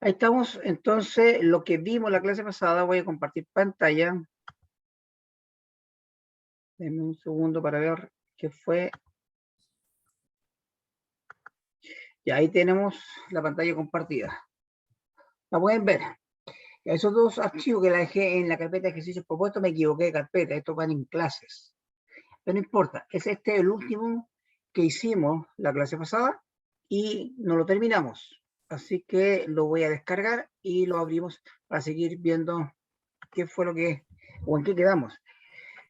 Ahí estamos, entonces, lo que vimos la clase pasada, voy a compartir pantalla. Denme un segundo para ver qué fue. Y ahí tenemos la pantalla compartida. La pueden ver. Esos dos archivos que la dejé en la carpeta de ejercicios propuestos, me equivoqué de carpeta, estos van en clases. Pero no importa, es el último que hicimos la clase pasada y no lo terminamos. Así que lo voy a descargar y lo abrimos para seguir viendo qué fue lo que, o en qué quedamos.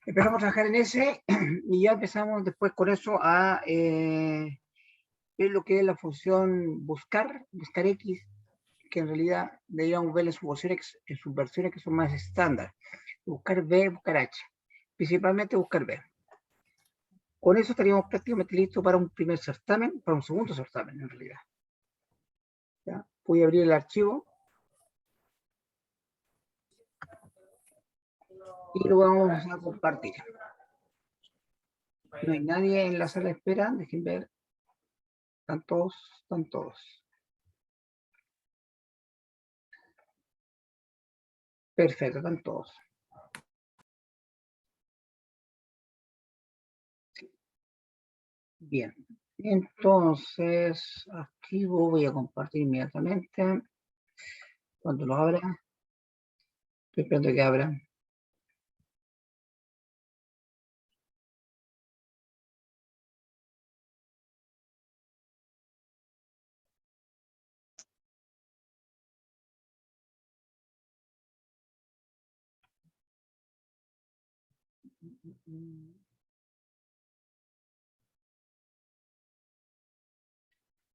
Empezamos a trabajar en ese y ya empezamos después con eso a ver lo que es la función buscar X, que en realidad deberíamos ver en sus versiones que son más estándar. Buscar B, buscar H. Principalmente buscar B. Con eso estaríamos prácticamente listos para un primer certamen, para un segundo certamen en realidad. ¿Ya? Voy a abrir el archivo y lo vamos a compartir. No hay nadie en la sala de espera, dejen ver. Están todos, están todos. Perfecto, están todos. Bien, entonces archivo, voy a compartir inmediatamente. Cuando lo abra, estoy esperando que abra.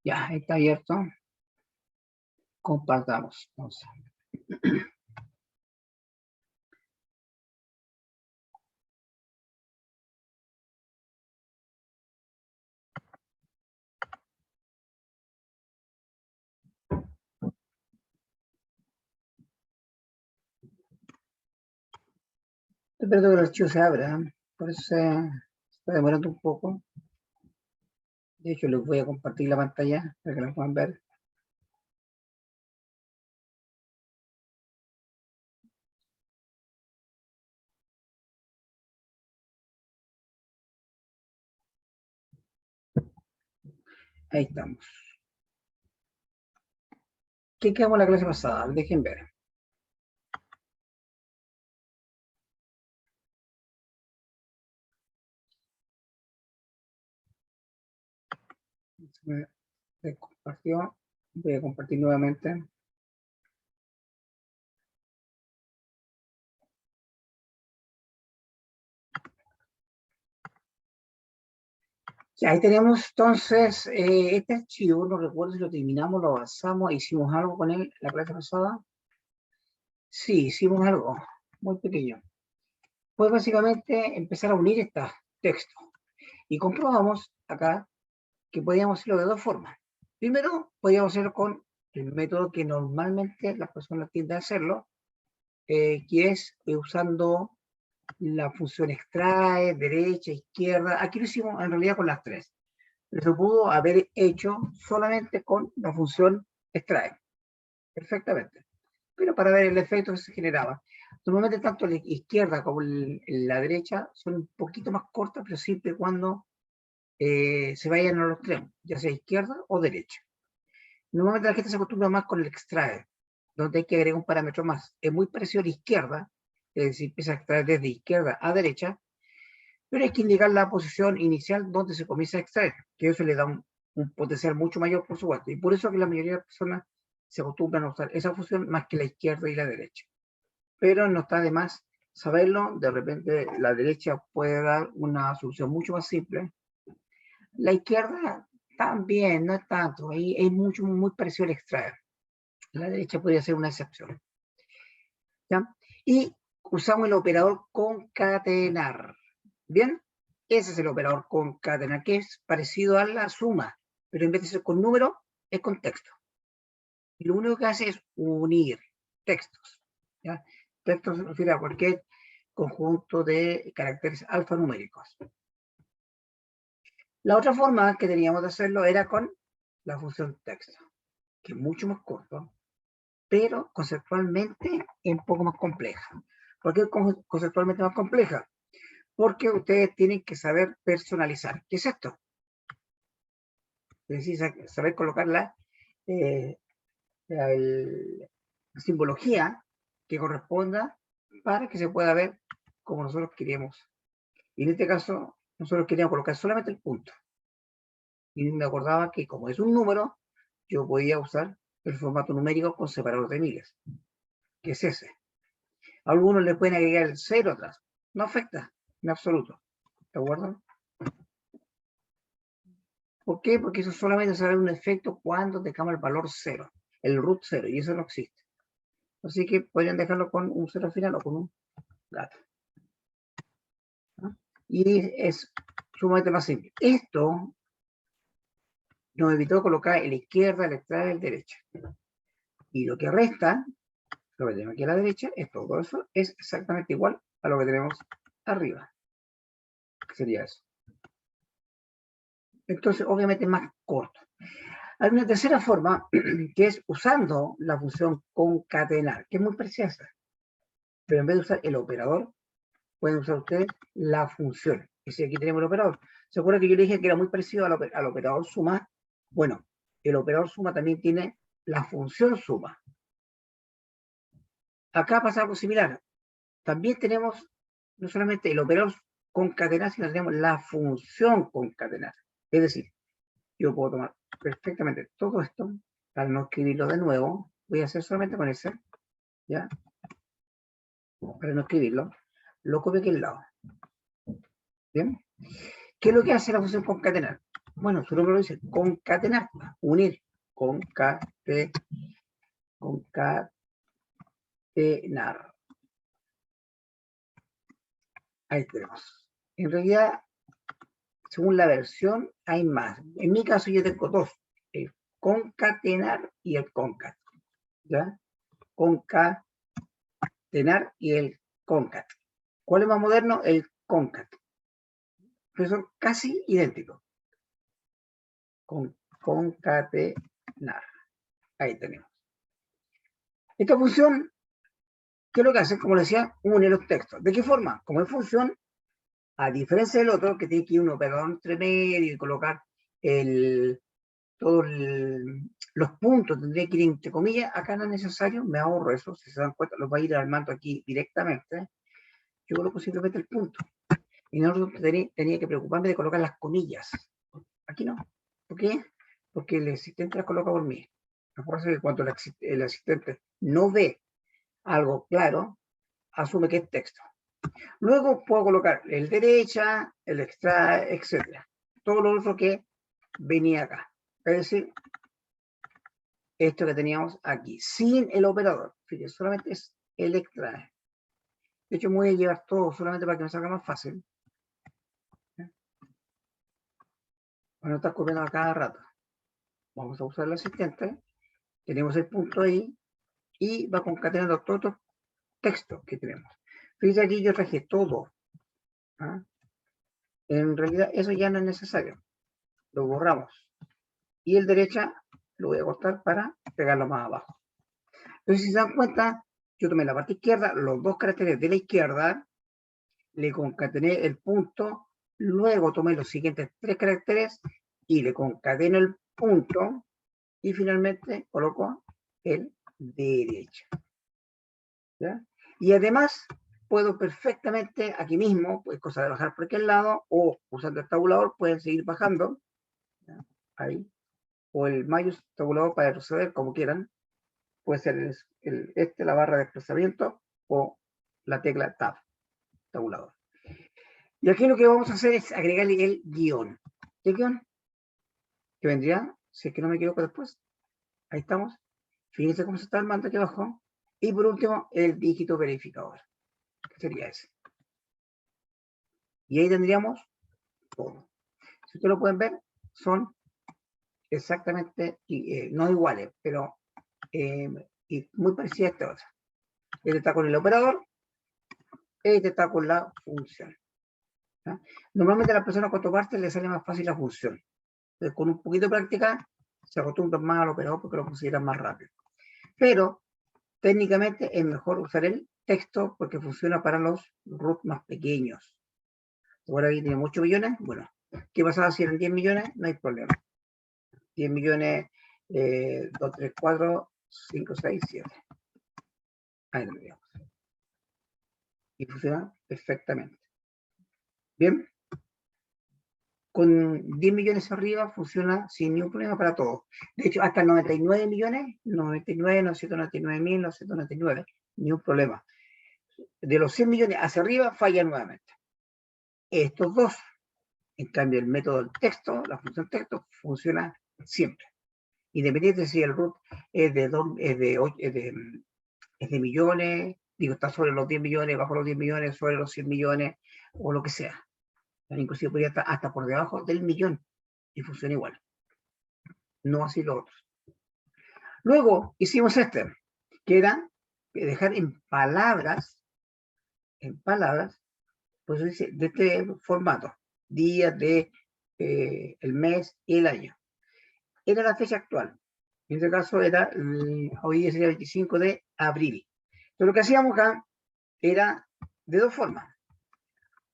Ya, está abierto. Compartamos. Entonces. Estoy esperando que el archivo se abra, por eso se está demorando un poco. De hecho, les voy a compartir la pantalla para que la puedan ver. Ahí estamos. ¿Qué quedamos en la clase pasada? Dejen ver. Se compartió. Voy a compartir nuevamente. Ya, ahí tenemos entonces este archivo, no recuerdo si lo terminamos, lo avanzamos, hicimos algo con él la clase pasada. Sí, hicimos algo muy pequeño. Pues básicamente empezar a unir estos textos. Y comprobamos acá que podíamos hacerlo de dos formas. Primero, podíamos hacerlo con el método que normalmente las personas tienden a hacerlo, que es usando la función extrae, derecha, izquierda. Aquí lo hicimos en realidad con las tres. Pero se pudo haber hecho solamente con la función extrae. Perfectamente. Pero para ver el efecto que se generaba. Normalmente tanto la izquierda como la derecha son un poquito más cortas, pero siempre cuando se vayan a los extremos, ya sea izquierda o derecha. Normalmente la gente se acostumbra más con el extrae, donde hay que agregar un parámetro más. Es muy parecido a la izquierda, es decir, empieza a extraer desde izquierda a derecha, pero hay que indicar la posición inicial donde se comienza a extraer, que eso le da un potencial mucho mayor, por supuesto. Y por eso que la mayoría de las personas se acostumbran a usar esa función más que la izquierda y la derecha. Pero no está de más saberlo, de repente la derecha puede dar una solución mucho más simple. La izquierda también, no es tanto, ahí es mucho, muy parecido al extraer. La derecha podría ser una excepción. ¿Ya? Y usamos el operador concatenar. ¿Bien? Ese es el operador concatenar, que es parecido a la suma, pero en vez de ser con número, es con texto. Y lo único que hace es unir textos. ¿Ya? Texto se refiere a cualquier conjunto de caracteres alfanuméricos. La otra forma que teníamos de hacerlo era con la función texto, que es mucho más corto, pero conceptualmente es un poco más compleja. ¿Por qué conceptualmente más compleja? Porque ustedes tienen que saber personalizar. ¿Qué es esto? Es decir, saber colocar la simbología que corresponda para que se pueda ver como nosotros queremos. Y en este caso, nosotros queríamos colocar solamente el punto. Y me acordaba que como es un número, yo podía usar el formato numérico con separador de miles, que es ese. A algunos le pueden agregar el 0 atrás. No afecta en absoluto. ¿De acuerdo? ¿Por qué? Porque eso solamente sale un efecto cuando tengamos el valor 0, el root 0, y eso no existe. Así que podrían dejarlo con un 0 al final o con un gato. ¿No? Y es sumamente más simple. Esto nos evitó colocar en la izquierda, la extrae y la derecha. Y lo que resta, lo que tenemos aquí a la derecha, es todo eso, es exactamente igual a lo que tenemos arriba. Sería eso. Entonces, obviamente es más corto. Hay una tercera forma, que es usando la función concatenar, que es muy preciosa. Pero en vez de usar el operador, pueden usar ustedes la función. Es decir, aquí tenemos el operador. ¿Se acuerdan que yo le dije que era muy parecido al operador suma? Bueno, el operador suma también tiene la función suma. Acá pasa algo similar. También tenemos no solamente el operador concatenar, sino tenemos la función concatenar. Es decir, yo puedo tomar perfectamente todo esto, para no escribirlo de nuevo, voy a hacer solamente con ese, ¿ya? Para no escribirlo, lo copio aquí al lado. ¿Bien? ¿Qué es lo que hace la función concatenar? Bueno, su nombre lo dice, concatenar, unir, concatenar. Ahí tenemos. En realidad, según la versión, hay más. En mi caso yo tengo dos, el concatenar y el concat. ¿Ya? Concatenar y el concat. ¿Cuál es más moderno? El concat. Pero son casi idénticos. Concatenar. Ahí tenemos. Esta función, ¿qué es lo que hace? Como decía, une los textos. ¿De qué forma? Como es función, a diferencia del otro, que tiene que ir un operador entre medio y colocar todos los puntos, tendría que ir entre comillas, acá no es necesario, me ahorro eso, si se dan cuenta, los va a ir armando aquí directamente. Yo coloco simplemente el punto. Y no tenía que preocuparme de colocar las comillas. Aquí no. ¿Por qué? Porque el asistente las coloca por mí. Por eso que cuando el asistente no ve algo claro, asume que es texto. Luego puedo colocar el derecha, el extra, etc. Todo lo otro que venía acá. Es decir, esto que teníamos aquí, sin el operador. Fíjense, solamente es el extrae. De hecho, me voy a llevar todo solamente para que me salga más fácil. Para no estar copiando a cada rato. Vamos a usar el asistente. Tenemos el punto ahí. Y va concatenando todos los textos que tenemos. Fíjense aquí yo traje todo. ¿Ah? En realidad eso ya no es necesario. Lo borramos. Y el derecha lo voy a cortar para pegarlo más abajo. Entonces, si se dan cuenta, yo tomé la parte izquierda, los dos caracteres de la izquierda, le concatené el punto, luego tomé los siguientes tres caracteres y le concateno el punto y finalmente coloco el derecha. ¿Ya? Y además puedo perfectamente aquí mismo, pues cosa de bajar por aquel lado, o usando el tabulador pueden seguir bajando, ¿ya? Ahí, o el mayús tabulador para retroceder, como quieran, puede ser la barra de desplazamiento, o la tecla Tab, tabulador. Y aquí lo que vamos a hacer es agregarle el guión. ¿Qué guión? Que vendría, si es que no me equivoco después. Ahí estamos. Fíjense cómo se está armando aquí abajo. Y por último, el dígito verificador. ¿Qué sería ese? Y ahí tendríamos todo. Si ustedes lo pueden ver, son exactamente, no iguales, pero muy parecidas a esta otra. Este está con el operador, este está con la función. ¿Ya? Normalmente a las personas cuando parten les sale más fácil la función. Entonces, con un poquito de práctica se acostumbran más al operador porque lo consideran más rápido. Pero técnicamente es mejor usar el texto porque funciona para los root más pequeños. Ahora aquí tiene muchos millones, bueno, ¿qué pasaba si eran 10 millones? No hay problema. 10 millones, 2, 3, 4, 5, 6, 7. Ahí lo veamos. Y funciona perfectamente. Bien. Con 10 millones arriba funciona sin ningún problema para todos. De hecho, hasta 99 millones, 99, 999 999, ni un problema. De los 100 millones hacia arriba, falla nuevamente. Estos dos, en cambio, el método del texto, la función texto, funciona siempre. Independiente si el root es de millones, digo, está sobre los 10 millones, bajo los 10 millones, sobre los 100 millones, o lo que sea. Inclusive podría estar hasta por debajo del millón y funciona igual. No así los otros. Luego hicimos que era dejar en palabras, pues dice, de este formato, días de el mes y el año. Era la fecha actual. En este caso era, hoy día sería el 25 de abril. Entonces lo que hacíamos acá era de dos formas.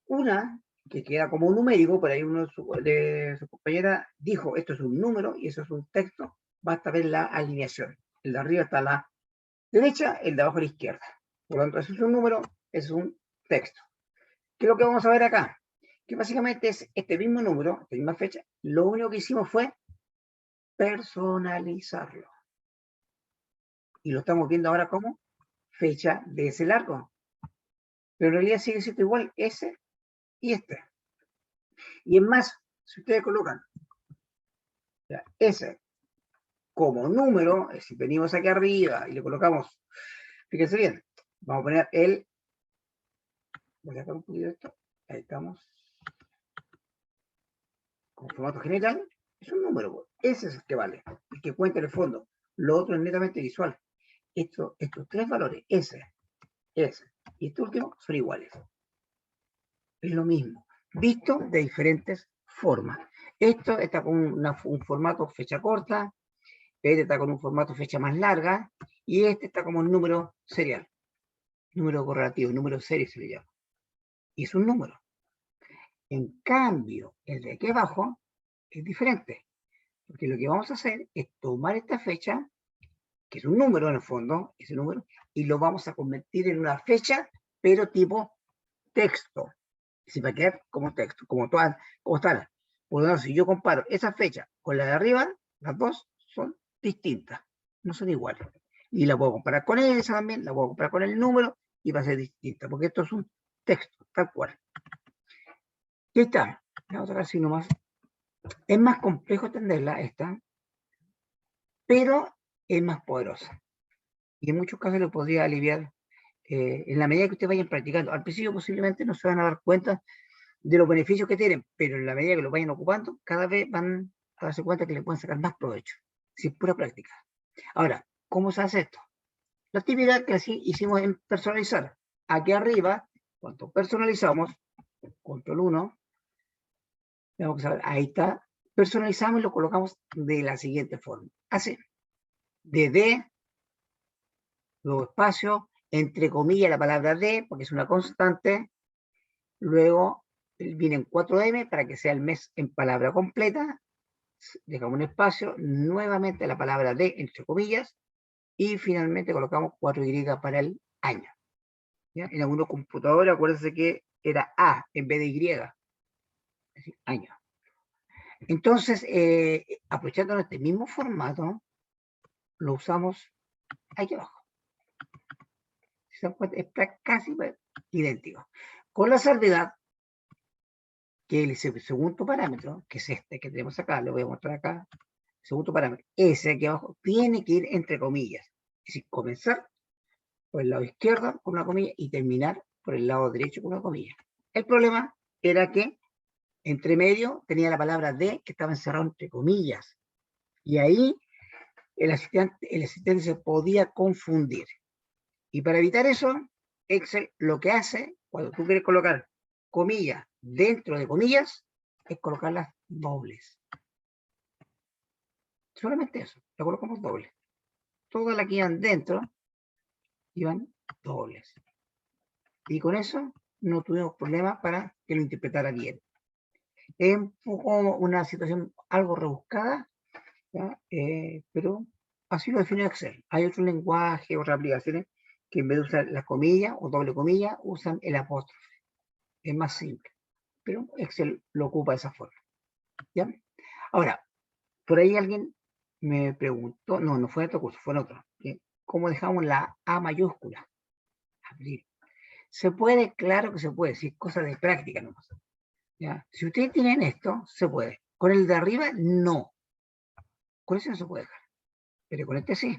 Una, que queda como un numérico, por ahí uno de sus compañeras dijo, esto es un número y eso es un texto, basta ver la alineación. El de arriba está a la derecha, el de abajo a la izquierda. Por lo tanto, eso es un número, es un texto. ¿Qué es lo que vamos a ver acá? Que básicamente es este mismo número, esta misma fecha, lo único que hicimos fue personalizarlo. Y lo estamos viendo ahora como fecha de ese largo. Pero en realidad sigue siendo igual ese y este. Y es más, si ustedes colocan ese como número, si venimos aquí arriba y le colocamos, fíjense bien, vamos a poner el, voy a sacar un poquito de esto, ahí estamos, con formato general, es un número, ese es el que vale, el que cuenta en el fondo, lo otro es netamente visual. Estos tres valores, ese y este último, son iguales. Es lo mismo, visto de diferentes formas. Esto está con un formato fecha corta, este está con un formato fecha más larga, y este está como un número serial, número correlativo, número serie se le llama. Y es un número. En cambio, el de aquí abajo es diferente, porque lo que vamos a hacer es tomar esta fecha, que es un número en el fondo, ese número, y lo vamos a convertir en una fecha, pero tipo texto. Si va a quedar como texto, como todas, como están. Por lo tanto, si yo comparo esa fecha con la de arriba, las dos son distintas, no son iguales. Y la puedo comparar con esa también, la puedo comparar con el número y va a ser distinta, porque esto es un texto, tal cual. Y ahí está. Vamos a ver si nomás. Es más complejo entenderla esta, pero es más poderosa. Y en muchos casos lo podría aliviar en la medida que ustedes vayan practicando. Al principio posiblemente no se van a dar cuenta de los beneficios que tienen, pero en la medida que lo vayan ocupando, cada vez van a darse cuenta que le pueden sacar más provecho. Si es pura práctica. Ahora, ¿cómo se hace esto? La actividad que así hicimos en personalizar. Aquí arriba, cuando personalizamos, control 1, tenemos que saber, ahí está, personalizamos y lo colocamos de la siguiente forma. Así, de, luego espacio, entre comillas la palabra de, porque es una constante, luego viene en 4M para que sea el mes en palabra completa, dejamos un espacio, nuevamente la palabra de, entre comillas, y finalmente colocamos 4Y para el año. ¿Ya? En algunos computadores, acuérdense que era A en vez de Y, es decir, año. Entonces, aprovechando este mismo formato, lo usamos aquí abajo. Si se dan cuenta, está casi idéntico. Con la salvedad que el segundo parámetro, que es este que tenemos acá, lo voy a mostrar acá, el segundo parámetro, ese aquí abajo, tiene que ir entre comillas. Es decir, comenzar por el lado izquierdo con una comilla y terminar por el lado derecho con una comilla. El problema era que entre medio tenía la palabra de que estaba encerrado entre comillas. Y ahí el asistente se podía confundir. Y para evitar eso, Excel lo que hace, cuando tú quieres colocar comillas dentro de comillas, es colocarlas dobles. Solamente eso, lo colocamos doble. Todas las que iban dentro iban dobles. Y con eso no tuvimos problemas para que lo interpretara bien. Es un poco una situación algo rebuscada, ¿ya? Pero así lo define Excel. Hay otro lenguaje, otras aplicaciones que en vez de usar la comilla o doble comilla, usan el apóstrofe. Es más simple, pero Excel lo ocupa de esa forma. ¿Ya? Ahora, por ahí alguien me preguntó, no fue en otro curso, fue en otro, ¿sí? ¿Cómo dejamos la A mayúscula? Abrir. ¿Se puede? Claro que se puede, si es cosa de práctica nomás. ¿Ya? Si ustedes tienen esto, se puede. Con el de arriba, no. Con ese no se puede dejar, pero con este sí.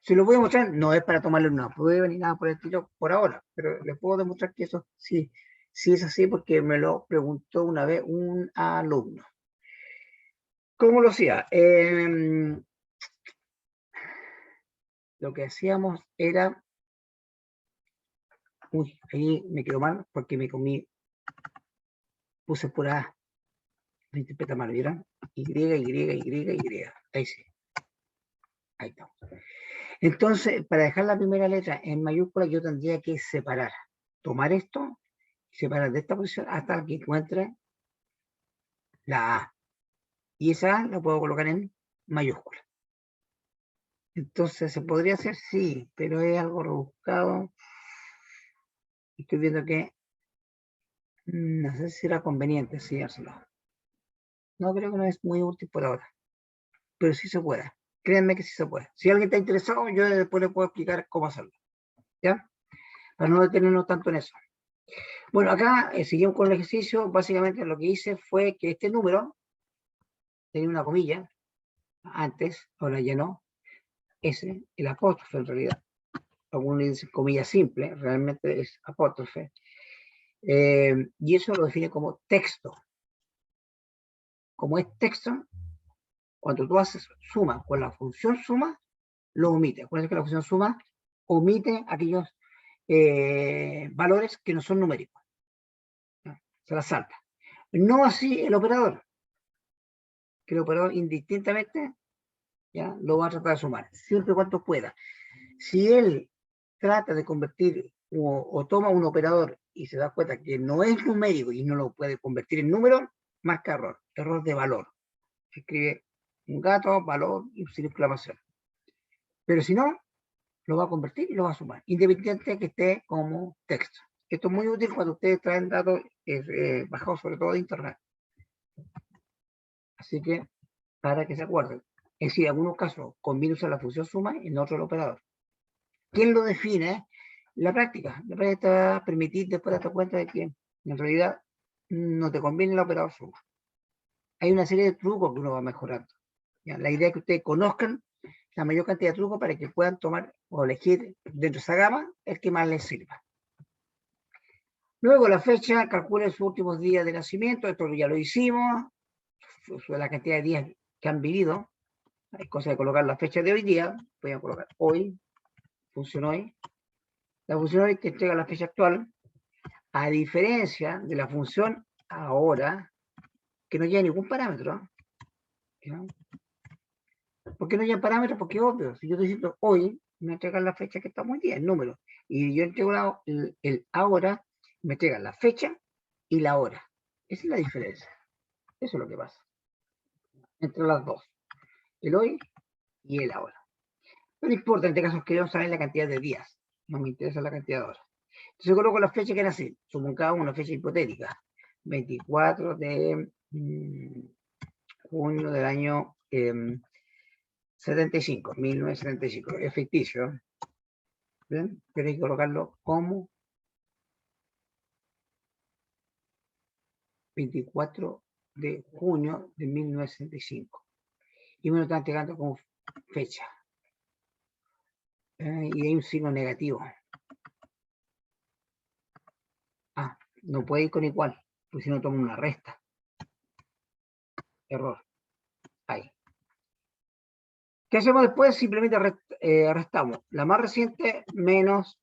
Se lo voy a mostrar, no es para tomarle una prueba ni nada por el estilo por ahora, pero les puedo demostrar que eso sí, sí es así porque me lo preguntó una vez un alumno. ¿Cómo lo hacía? Lo que hacíamos era... Uy, ahí me quedó mal porque me comí, puse pura A. Me interpreta mal, ¿vieron? Y. Ahí sí. Ahí está. Entonces, para dejar la primera letra en mayúscula, yo tendría que separar. Tomar esto, separar de esta posición hasta que encuentre la A. Y esa A la puedo colocar en mayúscula. Entonces, ¿se podría hacer? Sí, pero es algo rebuscado. Estoy viendo que no sé si era conveniente enseñárselo. No, creo que no es muy útil por ahora. Pero sí se puede. Créanme que sí se puede. Si alguien está interesado, yo después le puedo explicar cómo hacerlo. ¿Ya? Para no detenernos tanto en eso. Bueno, acá seguimos con el ejercicio. Básicamente lo que hice fue que este número tenía una comilla antes, ahora ya no. Ese, el apóstrofe en realidad. Algunos le dicen comilla simple, realmente es apóstrofe. Y eso lo define como texto. Como es texto, cuando tú haces suma con la función suma, lo omite. Acuérdense que la función suma omite aquellos valores que no son numéricos. ¿No? Se las salta. No así el operador, que el operador indistintamente ya lo va a tratar de sumar, siempre y cuando pueda. Si él trata de convertir o toma un operador y se da cuenta que no es numérico y no lo puede convertir en número, marca error, error de valor. Se escribe un gato, valor y sin exclamación. Pero si no, lo va a convertir y lo va a sumar, independiente de que esté como texto. Esto es muy útil cuando ustedes traen datos bajados sobre todo de internet. Así que, para que se acuerden, es decir, en algunos casos conviene usar la función suma y en otro el operador. ¿Quién lo define? La práctica. La práctica te va a permitir después darte cuenta de que en realidad no te conviene el operador suma. Hay una serie de trucos que uno va mejorando. ¿Ya? La idea es que ustedes conozcan la mayor cantidad de trucos para que puedan tomar o elegir dentro de esa gama el que más les sirva. Luego la fecha, calcule sus últimos días de nacimiento, esto ya lo hicimos, la cantidad de días que han vivido. Hay cosas de colocar la fecha de hoy día, voy a colocar hoy, función hoy. La función hoy que entrega la fecha actual, a diferencia de la función ahora, que no lleva ningún parámetro. ¿Ya? ¿Por qué no lleva parámetros? Porque es obvio, si yo estoy diciendo hoy, me entregan la fecha que estamos hoy día, el número. Y yo entrego el ahora, me entregan la fecha y la hora. Esa es la diferencia. Eso es lo que pasa entre las dos, el hoy y el ahora. No importa, en este caso queremos saber la cantidad de días, no me interesa la cantidad de horas. Entonces coloco la fecha que era así, supongamos una fecha hipotética, 24 de junio del año 75, 1975, es ficticio, ¿bien? Pero hay que colocarlo como 24 de junio de 1965. Y me lo están entregando como fecha. Y hay un signo negativo. Ah, no puede ir con igual, pues si no toma una resta. Error. Ahí. ¿Qué hacemos después? Simplemente restamos la más reciente menos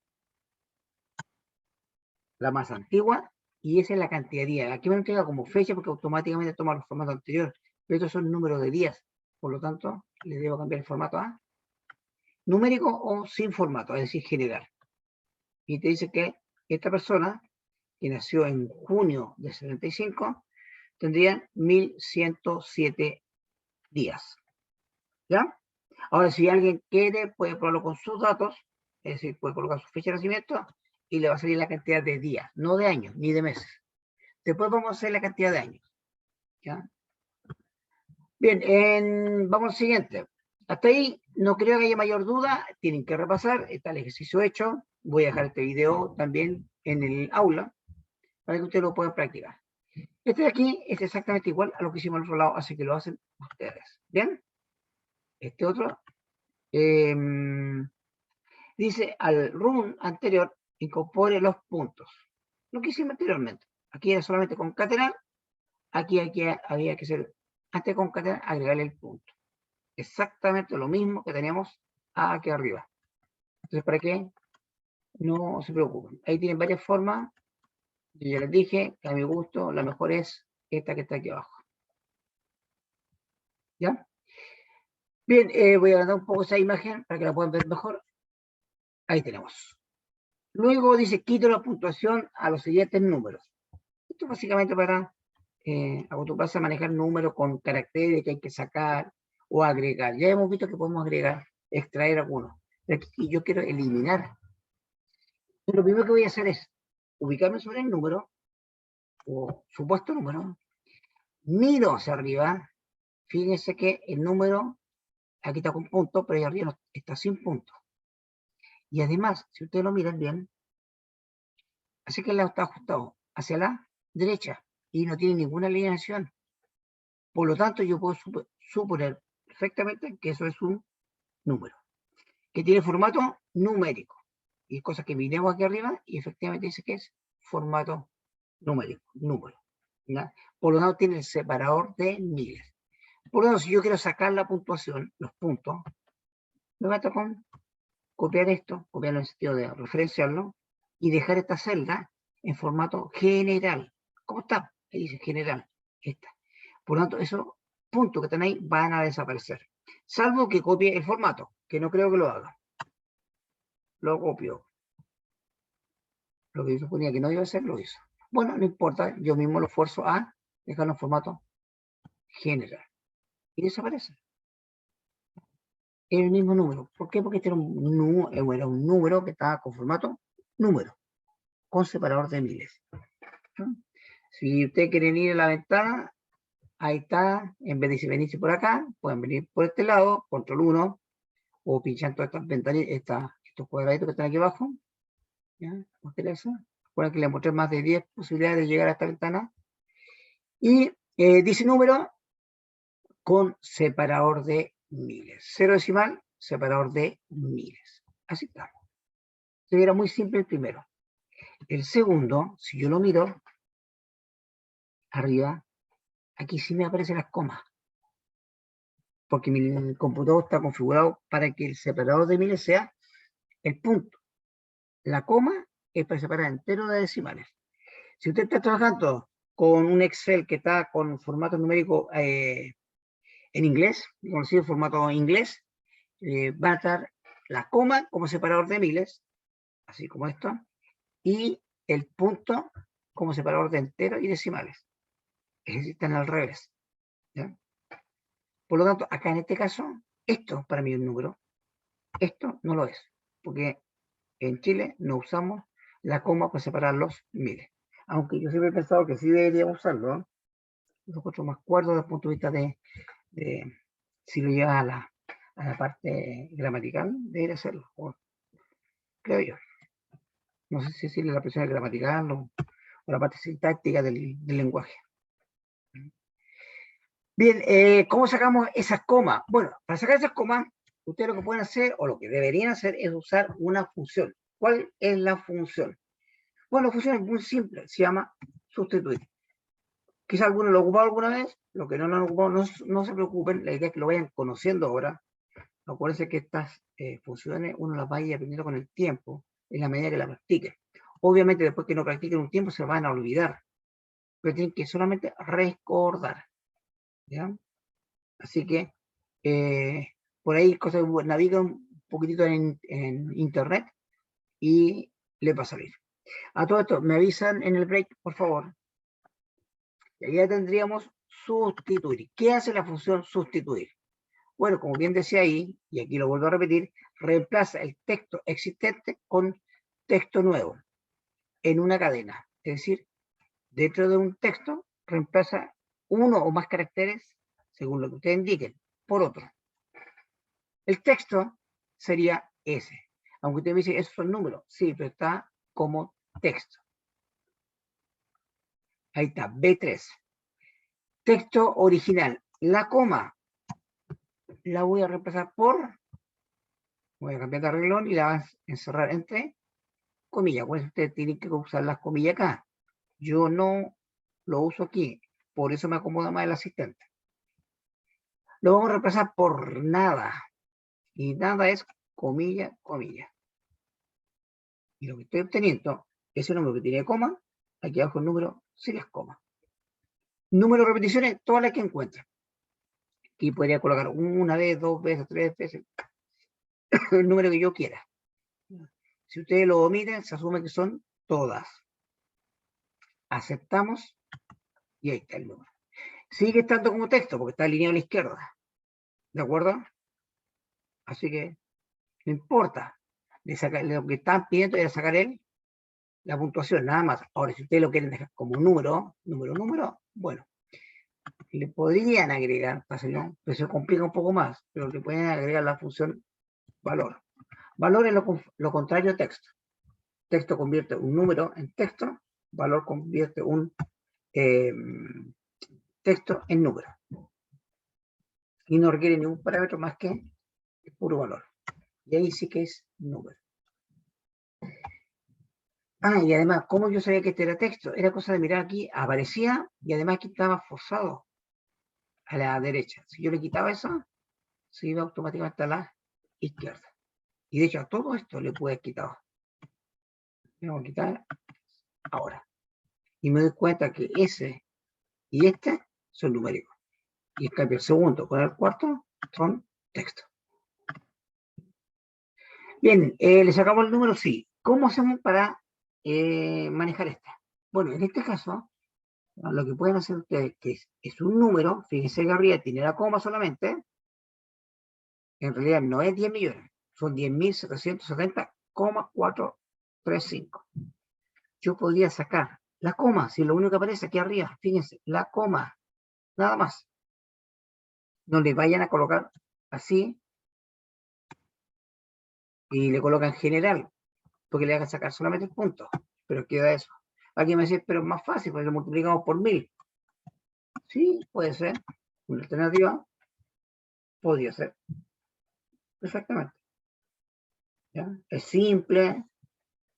la más antigua, y esa es la cantidad de días. Aquí me lo entrega como fecha porque automáticamente toma los formatos anteriores, pero estos son números de días. Por lo tanto, le debo cambiar el formato a numérico o sin formato, es decir, general. y te dice que esta persona, que nació en junio del 75, tendría 1107 días. ¿Ya? Ahora, si alguien quiere, puede probarlo con sus datos, es decir, puede colocar su fecha de nacimiento y le va a salir la cantidad de días, no de años, ni de meses. Después vamos a hacer la cantidad de años. ¿Ya? Bien, vamos al siguiente. Hasta ahí no creo que haya mayor duda, tienen que repasar, está el ejercicio hecho, voy a dejar este video también en el aula para que ustedes lo puedan practicar. Este de aquí es exactamente igual a lo que hicimos al otro lado, así que lo hacen ustedes. ¿Bien? Este otro dice al run anterior incorpore los puntos. Lo que hicimos anteriormente. Aquí era solamente concatenar, aquí había que hacer, antes de concatenar, agregarle el punto. Exactamente lo mismo que teníamos aquí arriba. Entonces, ¿para qué? No se preocupen. Ahí tienen varias formas. Yo ya les dije que a mi gusto la mejor es esta que está aquí abajo. ¿Ya? Bien, voy a agrandar un poco esa imagen para que la puedan ver mejor. Ahí tenemos. Luego dice, quito la puntuación a los siguientes números. Esto es básicamente para acostumbrarse a manejar números con caracteres que hay que sacar o agregar. Ya hemos visto que podemos agregar, extraer algunos. Pero aquí yo quiero eliminar. Lo primero que voy a hacer es ubicarme sobre el número o supuesto número, miro hacia arriba, fíjense que el número aquí está con punto, pero ahí arriba está sin punto. Y además, si ustedes lo miran bien, así que el lado está ajustado hacia la derecha y no tiene ninguna alineación. Por lo tanto, yo puedo suponer perfectamente que eso es un número, que tiene formato numérico. Y cosas que miremos aquí arriba y efectivamente dice que es formato numérico, número. ¿Ya? Por lo tanto, tiene el separador de miles. Por lo tanto, si yo quiero sacar la puntuación, los puntos, me basta con copiar esto, copiarlo en el sentido de referenciarlo, y dejar esta celda en formato general. ¿Cómo está? Ahí dice general. Esta. Por lo tanto, esos puntos que están ahí van a desaparecer. Salvo que copie el formato, que no creo que lo haga. Lo copio. Lo que yo suponía que no iba a hacer, lo hizo. Bueno, no importa, yo mismo lo esfuerzo a dejarlo en formato general. Y desaparece. El mismo número. ¿Por qué? Porque este era un número que estaba con formato número, con separador de miles. ¿No? Si ustedes quieren ir a la ventana, ahí está, en vez de venirse por acá, pueden venir por este lado, control 1, o pinchando estas ventanitas, estos cuadraditos que están aquí abajo. ¿Ya? Recuerden que les mostré más de 10 posibilidades de llegar a esta ventana. Y dice número con separador de miles. Cero decimal, separador de miles. Así estamos. Entonces era muy simple el primero. El segundo, si yo lo miro, arriba, aquí sí me aparecen las comas. Porque mi computador está configurado para que el separador de miles sea el punto. La coma es para separar enteros de decimales. Si usted está trabajando con un Excel que está con formato numérico en inglés, conocido formato inglés, va a estar la coma como separador de miles, así como esto, y el punto como separador de enteros y decimales. Es decir, están al revés. ¿Ya? Por lo tanto, acá en este caso, esto para mí es un número, esto no lo es, porque en Chile no usamos la coma para separar los miles. Aunque yo siempre he pensado que sí deberíamos usarlo, ¿no? Lo encuentro más cuerdo desde el punto de vista de si lo lleva a la parte gramatical, debería hacerlo, creo yo. No sé si decirle la presión gramatical o la parte sintáctica del lenguaje. Bien, ¿cómo sacamos esas comas? Bueno, para sacar esas comas, ustedes lo que pueden hacer, o lo que deberían hacer, es usar una función. ¿Cuál es la función? Bueno, la función es muy simple, se llama sustituir. Quizá algunos lo han ocupado alguna vez, los que no lo han ocupado no se preocupen, la idea es que lo vayan conociendo ahora. Acuérdense que estas funciones uno las va a ir aprendiendo con el tiempo, en la medida que la practique. Obviamente después que no practiquen un tiempo se van a olvidar, pero tienen que solamente recordar. ¿Ya? Así que por ahí naveguen un poquitito en internet y le va a salir. A todo esto, me avisan en el break, por favor. Y ahí ya tendríamos sustituir. ¿Qué hace la función sustituir? Bueno, como bien decía ahí, y aquí lo vuelvo a repetir, reemplaza el texto existente con texto nuevo en una cadena. Es decir, dentro de un texto reemplaza uno o más caracteres, según lo que ustedes indiquen, por otro. El texto sería ese. Aunque usted me dice, esos son números. Sí, pero está como texto. Ahí está, B3. Texto original. La coma la voy a reemplazar por, voy a cambiar de renglón y la voy a encerrar entre comillas. Pues usted tiene que usar las comillas acá. Yo no lo uso aquí. Por eso me acomoda más el asistente. Lo vamos a reemplazar por nada. Y nada es comilla, comilla. Y lo que estoy obteniendo, ese número que tiene coma, aquí abajo el número sin las comas. Número de repeticiones, todas las que encuentre. Aquí podría colocar una vez, dos veces, tres veces, el número que yo quiera. Si ustedes lo omiten, se asume que son todas. Aceptamos y ahí está el número. Sigue estando como texto porque está alineado a la izquierda. ¿De acuerdo? Así que no importa. Lo que están pidiendo era sacar la puntuación, nada más. Ahora, si ustedes lo quieren dejar como número, bueno, le podrían agregar, pero se complica un poco más, pero le pueden agregar la función valor. Valor es lo contrario a texto. Texto convierte un número en texto, valor convierte un texto en número. Y no requiere ningún parámetro más que el puro valor. Y ahí sí que es número. Ah, y además, ¿cómo yo sabía que este era texto? Era cosa de mirar aquí, aparecía, y además aquí estaba forzado a la derecha. Si yo le quitaba eso, se iba automáticamente a la izquierda. Y de hecho, a todo esto le puedo quitar. Le voy a quitar ahora. Y me doy cuenta que ese y este son numéricos. Y en cambio, el segundo con el cuarto son texto. Bien, ¿le sacamos el número? Sí. ¿Cómo hacemos para manejar esta? Bueno, en este caso, lo que pueden hacer ustedes, que es un número, fíjense que arriba tiene la coma solamente, en realidad no es 10 millones, son 10.770,435. Yo podría sacar la coma, si lo único que aparece aquí arriba, fíjense, la coma, nada más. No le vayan a colocar así y le colocan general, porque le hagan sacar solamente el punto, pero queda eso. Aquí me dice, pero es más fácil, porque lo multiplicamos por 1000. Sí, puede ser. Una alternativa podría ser. Exactamente. ¿Ya? Es simple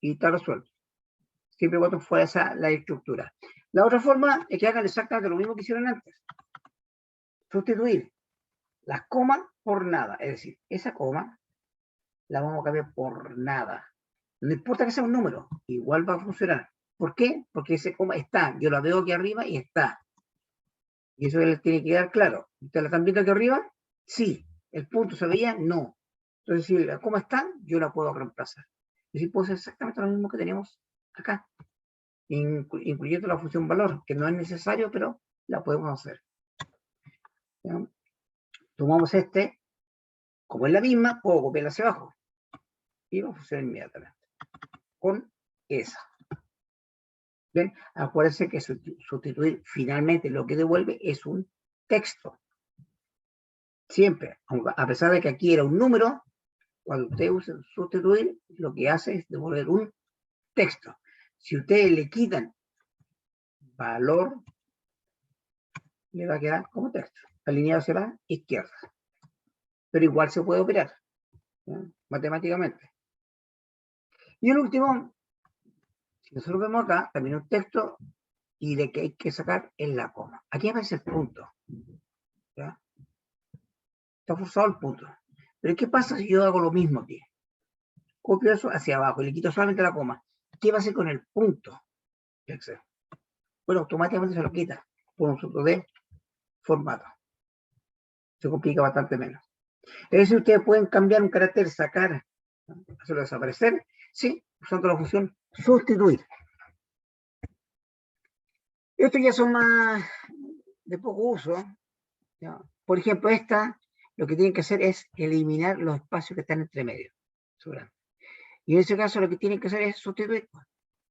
y está resuelto. Siempre y cuando fuera esa la estructura. La otra forma es que hagan exactamente lo mismo que hicieron antes. Sustituir las comas por nada. Es decir, esa coma la vamos a cambiar por nada. No importa que sea un número, igual va a funcionar. ¿Por qué? Porque ese coma está. Yo la veo aquí arriba y está. Y eso les tiene que quedar claro. ¿Ustedes la están viendo aquí arriba? Sí. ¿El punto se veía? No. Entonces, si la coma está, yo la puedo reemplazar. Y si puedo hacer exactamente lo mismo que tenemos acá, incluyendo la función valor, que no es necesario, pero la podemos hacer. ¿Ya? Tomamos este, como es la misma, puedo copiarla hacia abajo. Y va a funcionar inmediatamente. Con esa. Bien, acuérdense que sustituir finalmente lo que devuelve es un texto. Siempre, a pesar de que aquí era un número, cuando usted usa sustituir, lo que hace es devolver un texto. Si ustedes le quitan valor, le va a quedar como texto, alineado hacia la izquierda. Pero igual se puede operar, ¿ya? Matemáticamente. Y el último, si nosotros vemos acá, también un texto y de que hay que sacar en la coma. Aquí aparece el punto. ¿Ya? Está forzado el punto. Pero ¿qué pasa si yo hago lo mismo aquí? Copio eso hacia abajo y le quito solamente la coma. ¿Qué va a hacer con el punto? Bueno, automáticamente se lo quita por un asunto de formato. Se complica bastante menos. Es decir, ustedes pueden cambiar un carácter, sacar, hacerlo desaparecer, Sí, usando la función sustituir. Estos ya son más de poco uso. ¿Ya? Por ejemplo, esta, lo que tienen que hacer es eliminar los espacios que están entre medio. Y en ese caso lo que tienen que hacer es sustituir.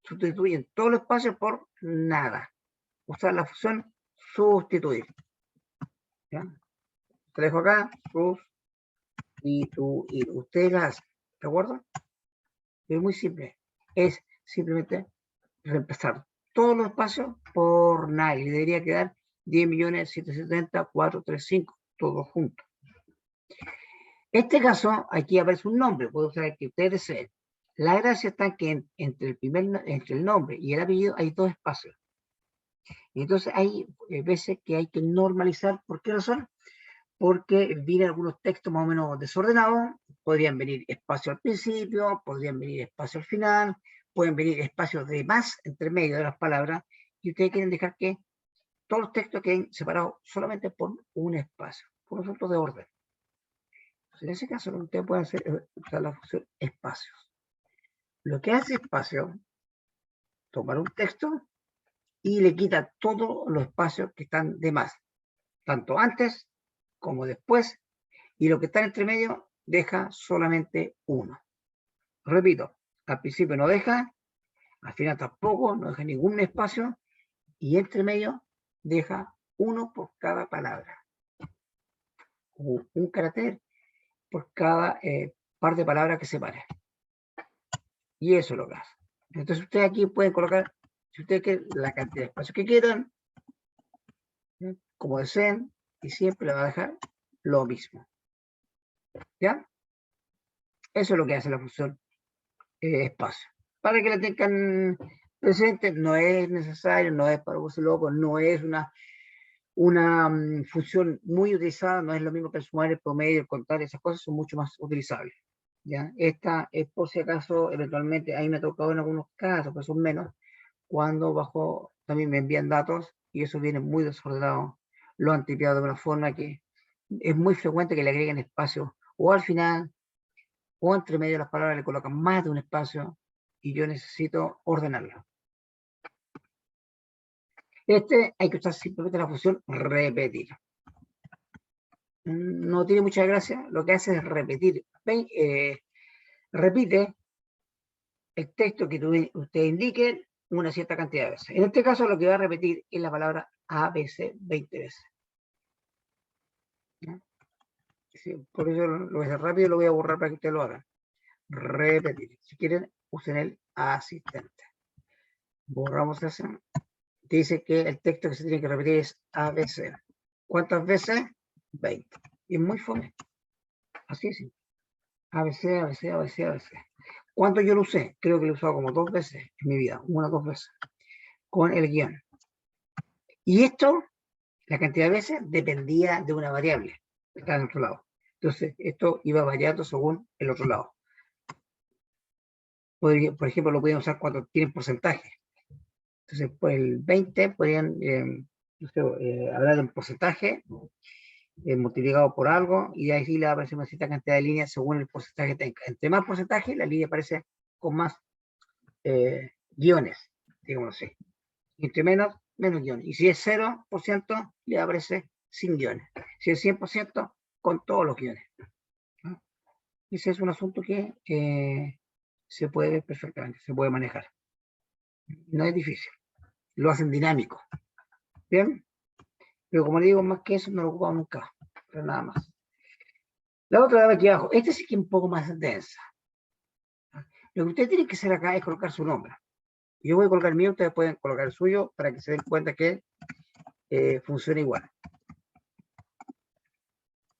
Sustituyen todos los espacios por nada. Usar la función sustituir. ¿Ya? Te dejo acá, sustituir. Ustedes la hacen, ¿de acuerdo? Es muy simple. Es simplemente reemplazar todos los espacios por nada. Y le debería quedar 10.770.435, todos juntos. En este caso, aquí aparece un nombre, puedo usar el que ustedes deseen. La gracia está en que entre el nombre y el apellido hay dos espacios. Y entonces hay veces que hay que normalizar. ¿Por qué razón? Porque vienen algunos textos más o menos desordenados. Podrían venir espacios al principio, podrían venir espacios al final, pueden venir espacios de más entre medio de las palabras, y ustedes quieren dejar que todos los textos queden separados solamente por un espacio, por un asunto de orden. Entonces, en ese caso, lo que ustedes pueden hacer es usar la función espacios. Lo que hace espacio, tomar un texto y le quita todos los espacios que están de más, tanto antes como después, y lo que está entre medio deja solamente uno. Repito, al principio no deja, al final tampoco, no deja ningún espacio, y entre medio deja uno por cada palabra, un carácter por cada par de palabras que separe. Y eso es lo que hace. Entonces ustedes aquí pueden colocar, si ustedes quieren, la cantidad de espacios que quieran, como deseen, y siempre le va a dejar lo mismo. ¿Ya? Eso es lo que hace la función espacio. Para que la tengan presente, no es necesario, no es para vos loco, no es una función muy utilizada, no es lo mismo que el sumar, el promedio, el contar, esas cosas son mucho más utilizables. ¿Ya? Esta es por si acaso, eventualmente, ahí me ha tocado en algunos casos, pero son menos, cuando bajo también me envían datos y eso viene muy desordenado, lo han tipeado de una forma que es muy frecuente que le agreguen espacio o al final o entre medio de las palabras le colocan más de un espacio y yo necesito ordenarlo. Hay que usar simplemente la función repetir. No tiene mucha gracia, lo que hace es repetir. Repite el texto que usted indique una cierta cantidad de veces. En este caso lo que va a repetir es la palabra ABC 20 veces. ¿No? Sí, por eso lo voy a hacer rápido, lo voy a borrar para que usted lo haga. Repetir. Si quieren, usen el asistente. Borramos ese. Dice que el texto que se tiene que repetir es ABC. ¿Cuántas veces? 20. Y es muy fome. Así es. ABC, ABC, ABC, ABC. ¿Cuánto yo lo usé? Creo que lo he usado como 2 veces en mi vida. 1 o 2 veces. Con el guión. Y esto, la cantidad de veces, dependía de una variable que está en el otro lado. Entonces, esto iba variando según el otro lado. Por ejemplo, lo podían usar cuando tienen porcentaje. Entonces, por el 20 podrían hablar de un porcentaje multiplicado por algo y de ahí sí le va a aparecer una cierta cantidad de líneas según el porcentaje que tenga. Entre más porcentaje, la línea aparece con más guiones, digamos así. Y entre menos guiones. Y si es 0%, le aparece sin guiones. Si es 100%, con todos los guiones. ¿No? Ese es un asunto que se puede ver perfectamente, se puede manejar. No es difícil. Lo hacen dinámico. ¿Bien? Pero como le digo, más que eso no lo he ocupado nunca. Pero nada más. La otra de aquí abajo. Esta sí que es un poco más densa. Lo que ustedes tienen que hacer acá es colocar su nombre. Yo voy a colocar el mío, ustedes pueden colocar el suyo para que se den cuenta que funciona igual.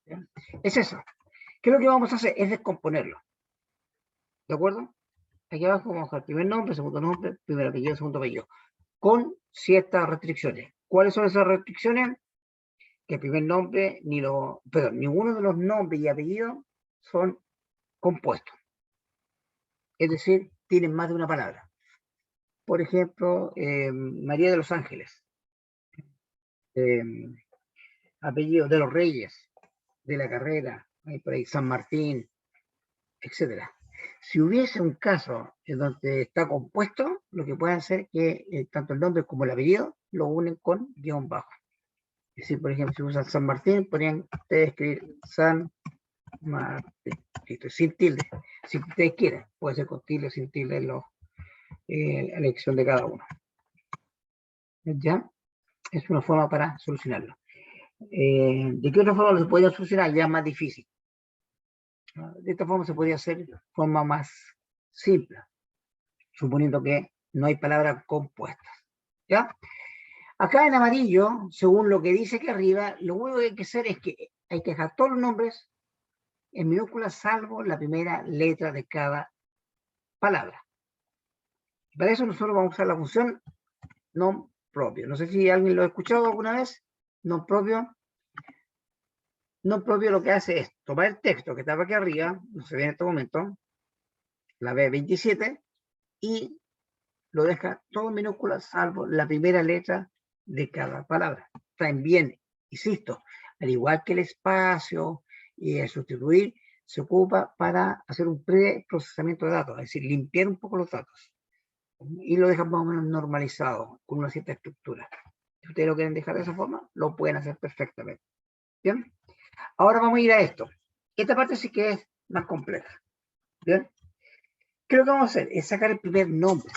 ¿Bien? Es eso. ¿Qué es lo que vamos a hacer? Es descomponerlo. ¿De acuerdo? Aquí abajo vamos a dejar primer nombre, segundo nombre, primer apellido, segundo apellido. Con ciertas restricciones. ¿Cuáles son esas restricciones? Que el primer nombre, ninguno de los nombres y apellidos son compuestos. Es decir, tienen más de una palabra. Por ejemplo, María de los Ángeles. Apellido de los Reyes, de la Carrera, por ahí San Martín, etc. Si hubiese un caso en donde está compuesto, lo que pueden hacer es que tanto el nombre como el apellido lo unen con guión bajo. Es decir, por ejemplo, si usan San Martín, podrían ustedes escribir San Martín, listo, sin tilde, si ustedes quieren, puede ser con tilde o sin tilde la elección de cada uno. ¿Ya? Es una forma para solucionarlo. ¿De qué otra forma se podría solucionar? Ya más difícil. De esta forma se podría hacer de forma más simple, suponiendo que no hay palabras compuestas. ¿Ya? Acá en amarillo, según lo que dice aquí arriba, lo único que hay que hacer es que hay que dejar todos los nombres en minúsculas, salvo la primera letra de cada palabra. Para eso nosotros vamos a usar la función nom propio. No sé si alguien lo ha escuchado alguna vez. Nom propio. Nom propio lo que hace es tomar el texto que estaba aquí arriba, no se ve en este momento, la B27, y lo deja todo en minúsculas, salvo la primera letra de cada palabra. También, insisto, al igual que el espacio y el sustituir, se ocupa para hacer un preprocesamiento de datos, es decir, limpiar un poco los datos. Y lo dejan más o menos normalizado, con una cierta estructura. Si ustedes lo quieren dejar de esa forma, lo pueden hacer perfectamente. ¿Bien? Ahora vamos a ir a esto. Esta parte sí que es más compleja. ¿Bien? ¿Qué es lo que vamos a hacer? Es sacar el primer nombre.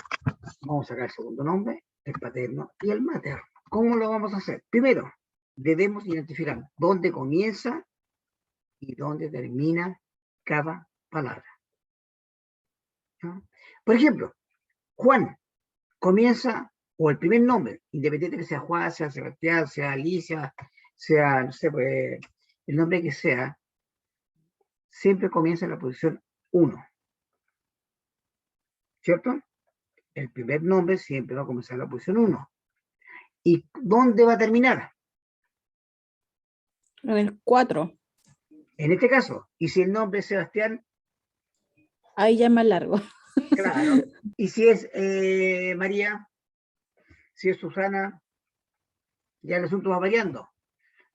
Vamos a sacar el segundo nombre, el paterno y el materno. ¿Cómo lo vamos a hacer? Primero, debemos identificar dónde comienza y dónde termina cada palabra. ¿No? Por ejemplo, Juan comienza, o el primer nombre, independiente que sea Juan, sea Sebastián, sea Alicia, sea, no sé, pues, el nombre que sea, siempre comienza en la posición 1. ¿Cierto? El primer nombre siempre va a comenzar en la posición 1. ¿Y dónde va a terminar? En el 4. En este caso, y si el nombre es Sebastián, Ahí ya es más largo. claro. Y si es María, si es Susana, ya el asunto va variando.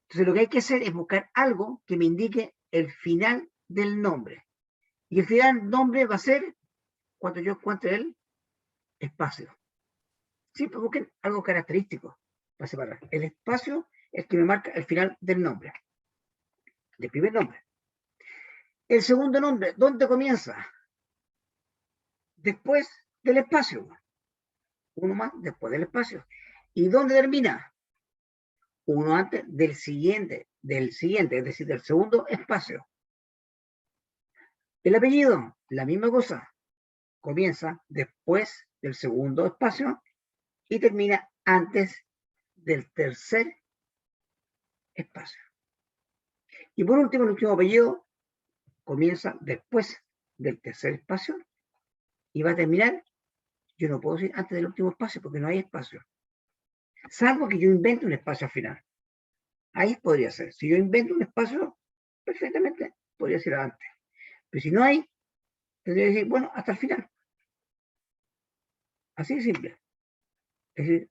Entonces lo que hay que hacer es buscar algo que me indique el final del nombre. Y el final del nombre va a ser, cuando yo encuentre el espacio. Siempre busquen algo característico para separar. El espacio es el que me marca el final del nombre, del primer nombre. El segundo nombre, ¿dónde comienza? Después del espacio. Uno más después del espacio. ¿Y dónde termina? Uno antes del siguiente, es decir, del segundo espacio. El apellido, la misma cosa. Comienza después del segundo espacio y termina antes del tercer espacio. Y por último, el último apellido comienza después del tercer espacio y va a terminar, yo no puedo decir antes del último espacio porque no hay espacio. Salvo que yo invente un espacio al final. Ahí podría ser. Si yo invento un espacio, perfectamente podría ser antes. Pero si no hay, tendría que decir, bueno, hasta el final. Así de simple. Es decir,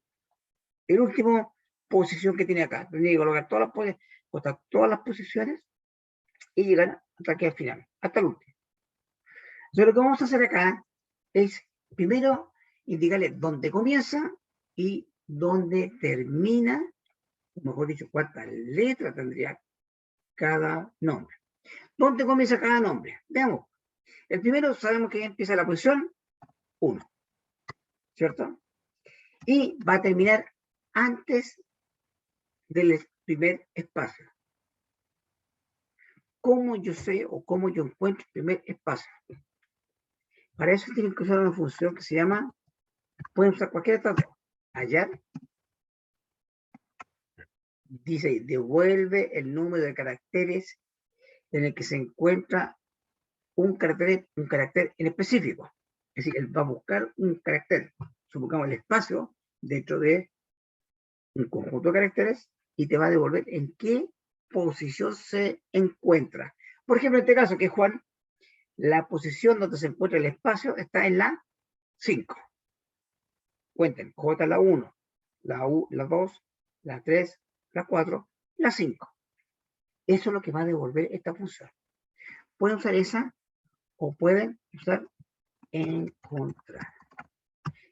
el último posición que tiene acá. Tendría que colocar todas las posiciones y llegar hasta aquí al final, hasta el último. Entonces lo que vamos a hacer acá es, primero, indicarle dónde comienza y dónde termina, o mejor dicho, cuántas letras tendría cada nombre. ¿Dónde comienza cada nombre? Veamos. El primero sabemos que empieza la posición 1, ¿cierto? Y va a terminar antes del primer espacio. ¿Cómo yo sé o cómo yo encuentro el primer espacio? Para eso tienen que usar una función que se llama, pueden usar cualquier etapa, hallar, dice, devuelve el número de caracteres en el que se encuentra un carácter en específico. Es decir, él va a buscar un carácter, supongamos el espacio dentro de un conjunto de caracteres y te va a devolver en qué posición se encuentra. Por ejemplo, en este caso, que es Juan, la posición donde se encuentra el espacio está en la 5. Cuenten, J la 1, la 2, la 3, la 4, la 5. Eso es lo que va a devolver esta función. Pueden usar esa o pueden usar encontrar.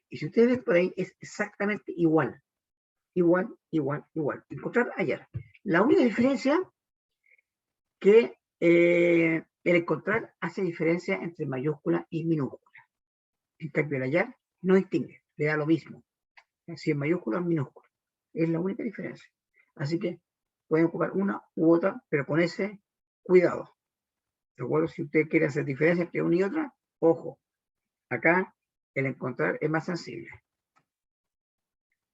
Y si ustedes ven por ahí, es exactamente igual. Igual, igual, igual. Encontrar, hallar. La única diferencia que el encontrar hace diferencia entre mayúscula y minúscula. En cambio, el hallar no distingue, le da lo mismo. Si es mayúscula o minúscula. Es la única diferencia. Así que pueden ocupar una u otra, pero con ese cuidado. ¿De acuerdo? Si usted quiere hacer diferencia entre una y otra, ojo. Acá el encontrar es más sensible.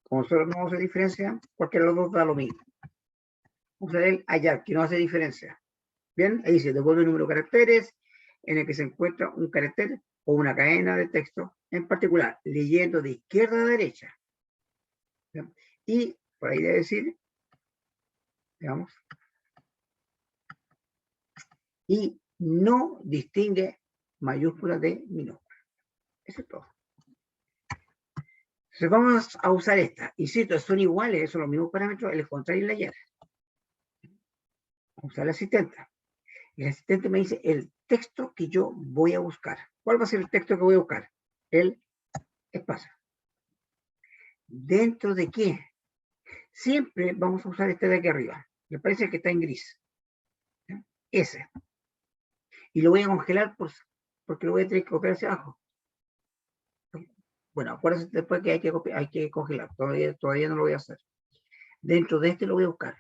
Como nosotros no hace diferencia, cualquiera de los dos da lo mismo. Vamos a ver el hallar, que no hace diferencia. Bien, ahí se devuelve el número de caracteres en el que se encuentra un carácter o una cadena de texto, en particular, leyendo de izquierda a derecha. ¿Bien? Y por ahí debe decir, digamos, y no distingue mayúsculas de minúsculas. Eso es todo. Entonces vamos a usar esta. Insisto, son iguales, son los mismos parámetros, el contrario y la hallar. Vamos a usar la asistente. El asistente me dice el texto que yo voy a buscar. ¿Cuál va a ser el texto que voy a buscar? El espacio. ¿Dentro de qué? Siempre vamos a usar este de aquí arriba. Me parece que está en gris. ¿Ya? Ese. Y lo voy a congelar porque lo voy a tener que copiar hacia abajo. Bueno, acuérdense después que hay que congelar. Todavía no lo voy a hacer. Dentro de este lo voy a buscar.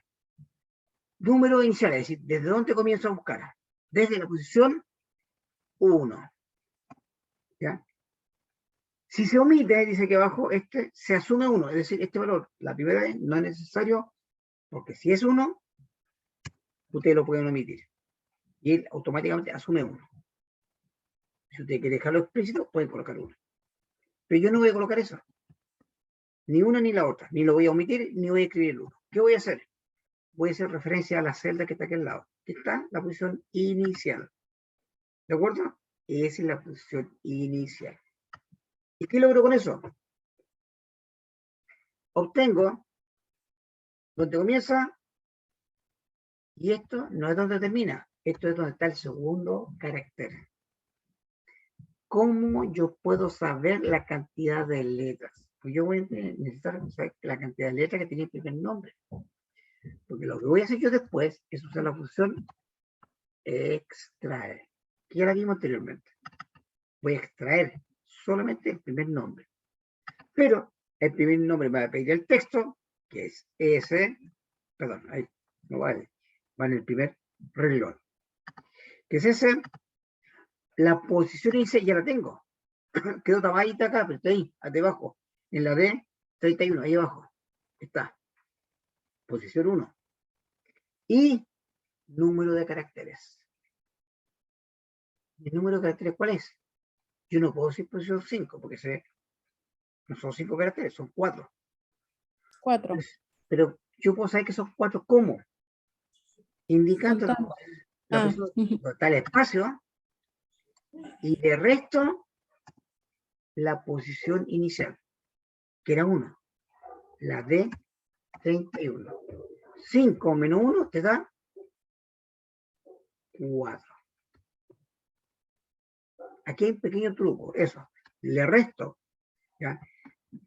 Número inicial, es decir, ¿desde dónde comienzo a buscar? Desde la posición 1. ¿Ya? Si se omite, dice aquí abajo, se asume 1, es decir, este valor, la primera vez, no es necesario, porque si es 1, ustedes lo pueden omitir. Y él automáticamente asume 1. Si usted quiere dejarlo explícito, pueden colocar 1. Pero yo no voy a colocar eso. Ni una ni la otra. Ni lo voy a omitir, ni voy a escribir el 1. ¿Qué voy a hacer? Voy a hacer referencia a la celda que está aquí al lado. Que está la posición inicial. ¿De acuerdo? Esa es la posición inicial. ¿Y qué logro con eso? Obtengo donde comienza, y esto no es donde termina, esto es donde está el segundo carácter. ¿Cómo yo puedo saber la cantidad de letras? Pues yo voy a necesitar saber la cantidad de letras que tiene el primer nombre. Porque lo que voy a hacer yo después es usar la función extraer, que ya la vimos anteriormente. Voy a extraer solamente el primer nombre. Pero el primer nombre me va a pedir el texto, que es ese, perdón, ahí no vale, va en el primer renglón. Que es ese, la posición inicial ya la tengo. Quedó tapadita acá, pero está ahí, debajo, en la D 31, ahí abajo. Está. Posición 1. Y número de caracteres. ¿El número de caracteres cuál es? Yo no puedo decir posición 5, porque no son 5 caracteres, son 4. 4. Pero yo puedo saber que son 4 ¿cómo? Indicando la posición total espacio y de resto la posición inicial, que era 1, la D 31. 5 menos 1 te da 4. Aquí hay un pequeño truco, eso. Le resto, ¿ya?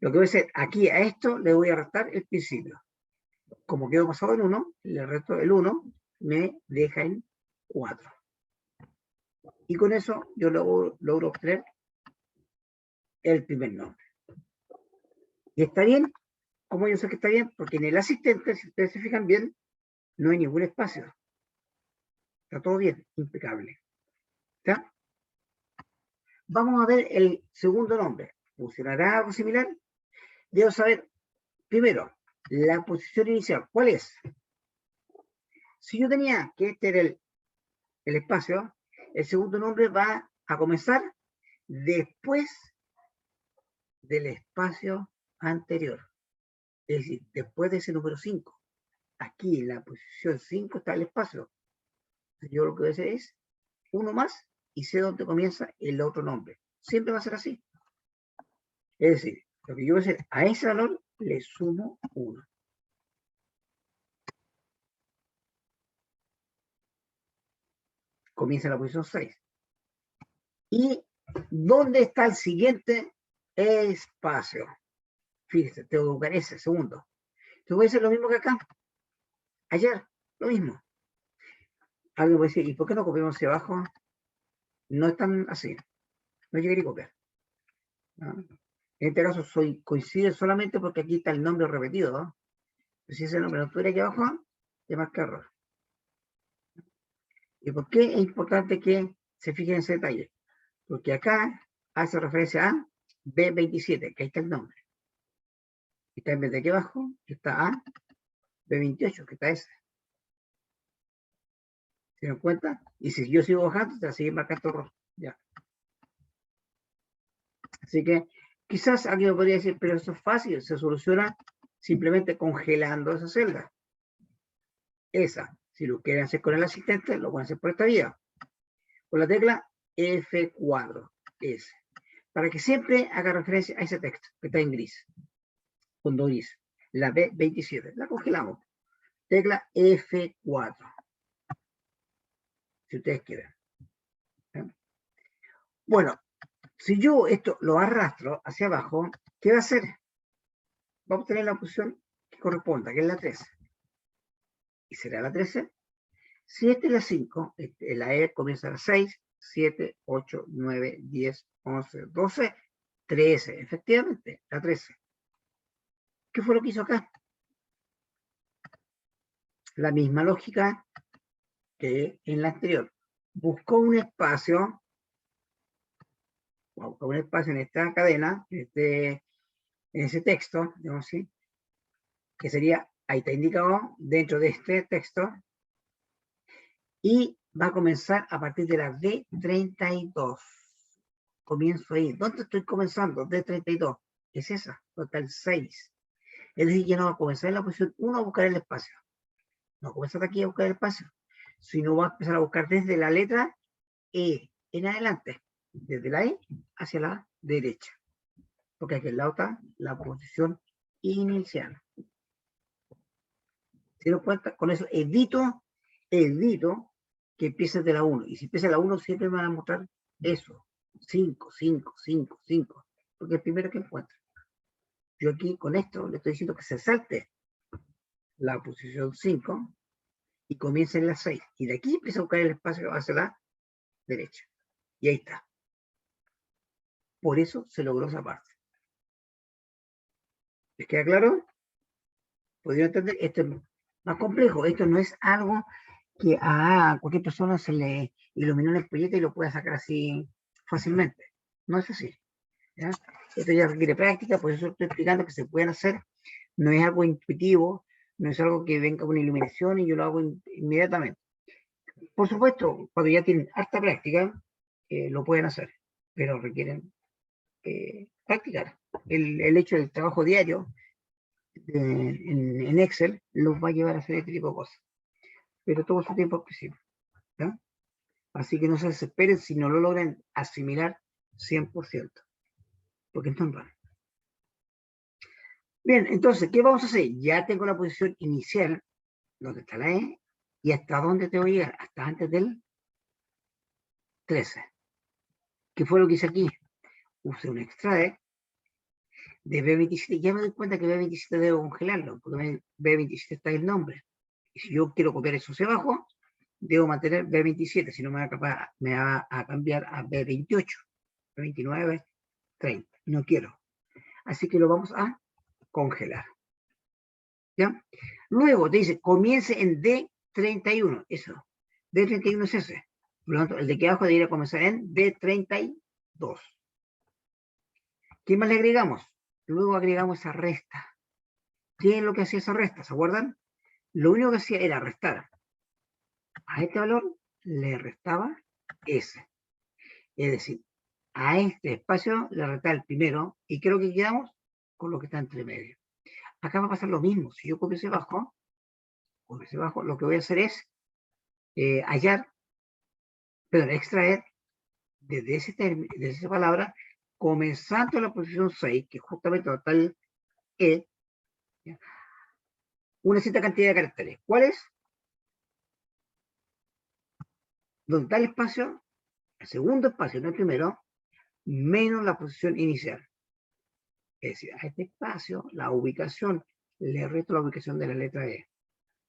Lo que voy a hacer aquí a esto le voy a restar el principio. Como quedó pasado en 1, le resto el 1, me deja en 4. Y con eso yo logro obtener el primer nombre. ¿Y está bien? ¿Cómo yo sé que está bien? Porque en el asistente, si ustedes se fijan bien, no hay ningún espacio. Está todo bien, impecable. ¿Ya? Vamos a ver el segundo nombre. ¿Funcionará algo similar? Debo saber, primero, la posición inicial. ¿Cuál es? Si yo tenía que este era el espacio, el segundo nombre va a comenzar después del espacio anterior. Es decir, después de ese número 5. Aquí en la posición 5 está el espacio. Yo lo que voy a hacer es 1 más y sé dónde comienza el otro nombre. Siempre va a ser así. Es decir, lo que yo voy a hacer a ese valor le sumo 1. Comienza la posición 6. Y ¿Dónde está el siguiente espacio? Fíjese, tengo que buscar ese segundo. Entonces voy a hacer lo mismo que acá. Ayer, lo mismo. Alguien puede decir, ¿y por qué no copiamos hacia abajo? No es tan así. No llegué a copiar. ¿No? En este caso coincide solamente porque aquí está el nombre repetido, ¿no? Si ese nombre no estuviera aquí abajo, te marca error. ¿Y por qué es importante que se fijen en ese detalle? Porque acá hace referencia a B27, que ahí está el nombre. Y está en vez de aquí abajo, está A, B28, que está ese. ¿Se dan cuenta? Y si yo sigo bajando, te va a seguir marcando rojo. Ya. Así que quizás alguien podría decir, pero eso es fácil, se soluciona simplemente congelando esa celda. Esa, si lo quieren hacer con el asistente, lo pueden hacer por esta vía. Con la tecla F4, S. Para que siempre haga referencia a ese texto que está en gris, fondo gris, la B27. La congelamos. Tecla F4. Si ustedes quieren. ¿Eh? Bueno, si yo esto lo arrastro hacia abajo, ¿qué va a hacer? Va a obtener la posición que corresponda, que es la 13. Y será la 13. Si esta es la 5, la E comienza a la 6, 7, 8, 9, 10, 11, 12, 13. Efectivamente, la 13. ¿Qué fue lo que hizo acá? La misma lógica que en la anterior. Buscó un espacio en esta cadena, en ese texto, digamos así, que sería, ahí está indicado dentro de este texto, y va a comenzar a partir de la D32. Comienzo ahí. ¿Dónde estoy comenzando? D32. Es esa, total 6. Es decir, ya no va a comenzar en la posición 1 a buscar el espacio. No va a comenzar aquí a buscar el espacio, sino va a empezar a buscar desde la letra E en adelante, desde la E hacia la derecha. Porque aquí al lado está la posición inicial. ¿Se dan cuenta? Con eso evito que empieces de la 1. Y si empieza la 1, siempre me van a mostrar eso. 5, 5, 5, 5. Porque es el primero que encuentra. Yo aquí con esto le estoy diciendo que se salte la posición 5 y comience en la 6. Y de aquí empieza a buscar el espacio hacia la derecha. Y ahí está. Por eso se logró esa parte. ¿Les queda claro? ¿Podrían entender? Esto es más complejo. Esto no es algo que a cualquier persona se le iluminó en el proyecto y lo pueda sacar así fácilmente. No es así. ¿Ya? Esto ya requiere práctica, por eso estoy explicando que se pueden hacer. No es algo intuitivo, no es algo que venga con iluminación y yo lo hago inmediatamente. Por supuesto, cuando ya tienen harta práctica, lo pueden hacer, pero requieren practicar. El hecho del trabajo diario en Excel los va a llevar a hacer este tipo de cosas. Pero todo su tiempo es posible. ¿Ya? Así que no se desesperen si no lo logran asimilar 100%, porque es tan raro. Bien, entonces, ¿qué vamos a hacer? Ya tengo la posición inicial, donde está la E, y hasta dónde te voy a llegar, hasta antes del 13. ¿Qué fue lo que hice aquí? Usé un extrae de B27. Ya me doy cuenta que B27 debo congelarlo, porque B27 está el nombre. Y si yo quiero copiar eso hacia abajo, debo mantener B27, si no me va a cambiar a B28, B29, 30. No quiero. Así que lo vamos a congelar. ¿Ya? Luego te dice, comience en D31. Eso. D31 es ese. Por lo tanto, el de aquí abajo debería comenzar en D32. ¿Qué más le agregamos? Luego agregamos esa resta. ¿Qué es lo que hacía esa resta? ¿Se acuerdan? Lo único que hacía era restar. A este valor le restaba ese. Es decir, a este espacio le restaba el primero y creo que quedamos con lo que está entre medio. Acá va a pasar lo mismo. Si yo copio ese bajo, lo que voy a hacer es extraer desde esa palabra, comenzando la posición 6, que justamente tal E, ¿ya? Una cierta cantidad de caracteres. ¿Cuál es? Donde está el espacio, el segundo espacio, no el primero, menos la posición inicial. Es decir, a este espacio, la ubicación, le resto la ubicación de la letra E.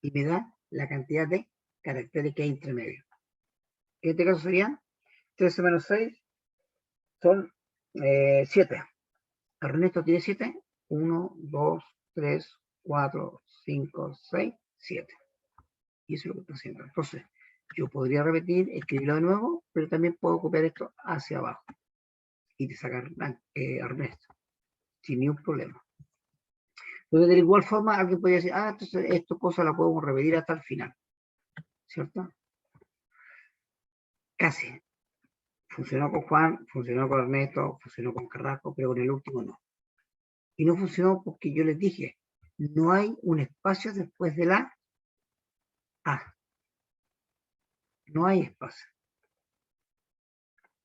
Y me da la cantidad de caracteres que hay entre medio. En este caso serían 13 menos 6 son 7. Ernesto tiene 7. 1, 2, 3, 4, 5, 6, 7. Y eso es lo que está haciendo. Entonces, yo podría repetir, escribirlo de nuevo, pero también puedo copiar esto hacia abajo y te sacar Ernesto, sin ningún problema. Entonces, de igual forma, alguien podría decir, entonces esta cosa la podemos repetir hasta el final, ¿cierto? Casi. Funcionó con Juan, funcionó con Ernesto, funcionó con Carrasco, pero con el último no. Y no funcionó porque yo les dije, no hay un espacio después de la A. No hay espacio.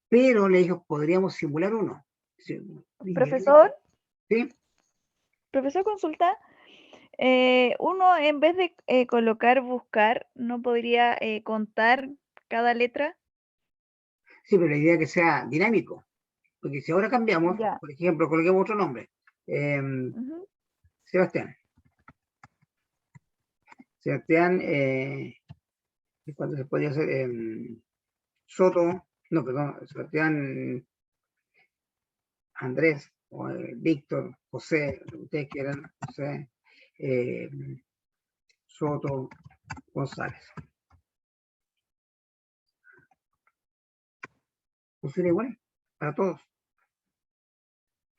Pero le dijo, podríamos simular uno. Profesor, ¿Sí? profesor, consulta. Uno, en vez de colocar buscar, ¿no podría contar cada letra? Sí, pero la idea es que sea dinámico. Porque si ahora cambiamos, Ya. por ejemplo, coloquemos otro nombre. Ujú. Sebastián. Sebastián, ¿cuánto se podría hacer? Soto, no, perdón, Sebastián, Andrés, o, Víctor, José, lo que ustedes quieran, José, Soto, González. Funciona igual para todos.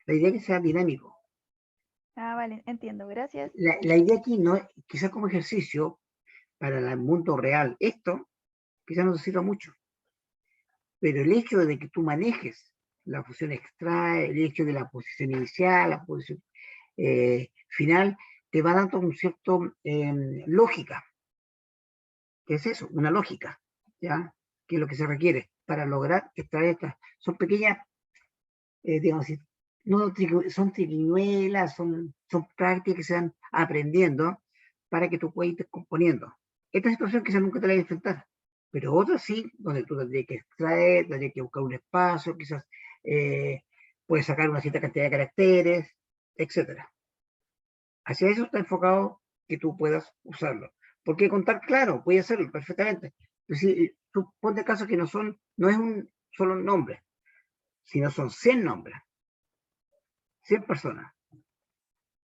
La idea es que sea dinámico. Ah, vale, entiendo, gracias. La idea aquí no es, quizás como ejercicio para el mundo real, esto quizás no te sirva mucho, pero el hecho de que tú manejes la función extrae, el hecho de la posición inicial, la posición final, te va dando un cierto lógica. ¿Qué es eso? Una lógica, ¿ya? Que es lo que se requiere para lograr extraer estas. Son pequeñas, digamos, no, son triquiñuelas, son prácticas que se van aprendiendo para que tú puedas ir componiendo. Esta situación quizás nunca te la vas a enfrentar, pero otras sí, donde tú tendrías que extraer, tendrías que buscar un espacio, quizás puedes sacar una cierta cantidad de caracteres, etcétera. Hacia eso está enfocado que tú puedas usarlo. Porque contar, claro, puede hacerlo perfectamente. Pero si tú ponte caso que no es un solo nombre, sino son 100 nombres, 100 personas.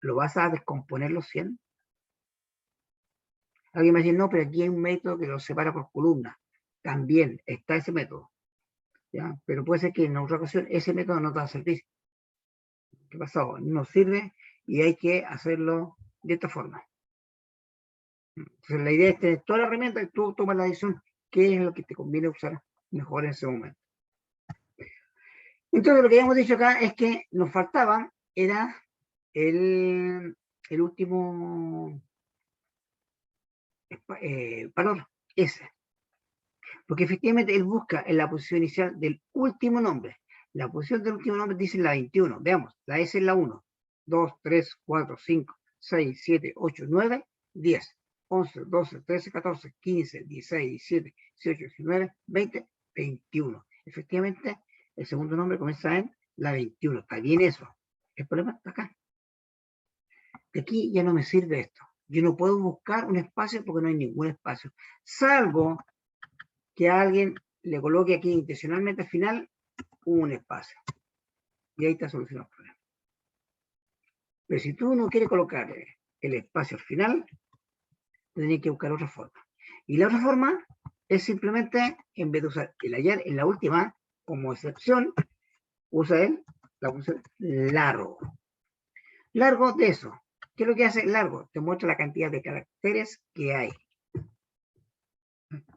¿Lo vas a descomponer los 100? Alguien me dice, no, pero aquí hay un método que los separa por columnas. También está ese método. ¿Ya? Pero puede ser que en otra ocasión ese método no te va a servir. ¿Qué pasó? No sirve y hay que hacerlo de esta forma. Entonces la idea es tener toda la herramienta y tú tomas la decisión qué es lo que te conviene usar mejor en ese momento. Entonces lo que habíamos dicho acá es que nos faltaba, era el último valor, ese. Porque efectivamente él busca en la posición inicial del último nombre. La posición del último nombre dice la 21. Veamos, la S es la 1. 2, 3, 4, 5, 6, 7, 8, 9, 10. 11, 12, 13, 14, 15, 16, 17, 18, 19, 20, 21. Efectivamente, el segundo nombre comienza en la 21. Está bien eso. El problema está acá. De aquí ya no me sirve esto. Yo no puedo buscar un espacio porque no hay ningún espacio. Salvo que a alguien le coloque aquí intencionalmente al final un espacio. Y ahí está solucionado el problema. Pero si tú no quieres colocar el espacio al final, tendrías que buscar otra forma. Y la otra forma es simplemente, en vez de usar el ayer en la última, como excepción, usa la función largo. Largo de eso. ¿Qué es lo que hace largo? Te muestra la cantidad de caracteres que hay.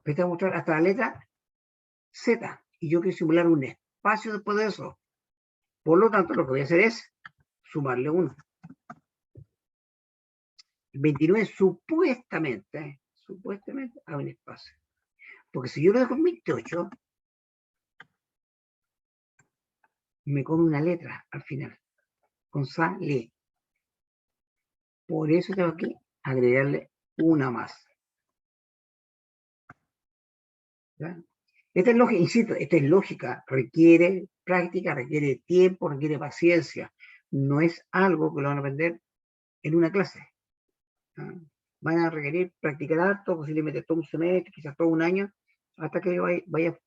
Te va a mostrar hasta la letra Z. Y yo quiero simular un espacio después de eso. Por lo tanto, lo que voy a hacer es sumarle 1. El 29 supuestamente hay un espacio. Porque si yo lo dejo en 28, me come una letra al final. Con sale. Por eso tengo que agregarle una más. ¿Ya? Esta es lógica, insisto, esta es lógica, requiere práctica, requiere tiempo, requiere paciencia. No es algo que lo van a aprender en una clase. Van a requerir practicar harto, posiblemente todo un semestre, quizás todo un año, hasta que vaya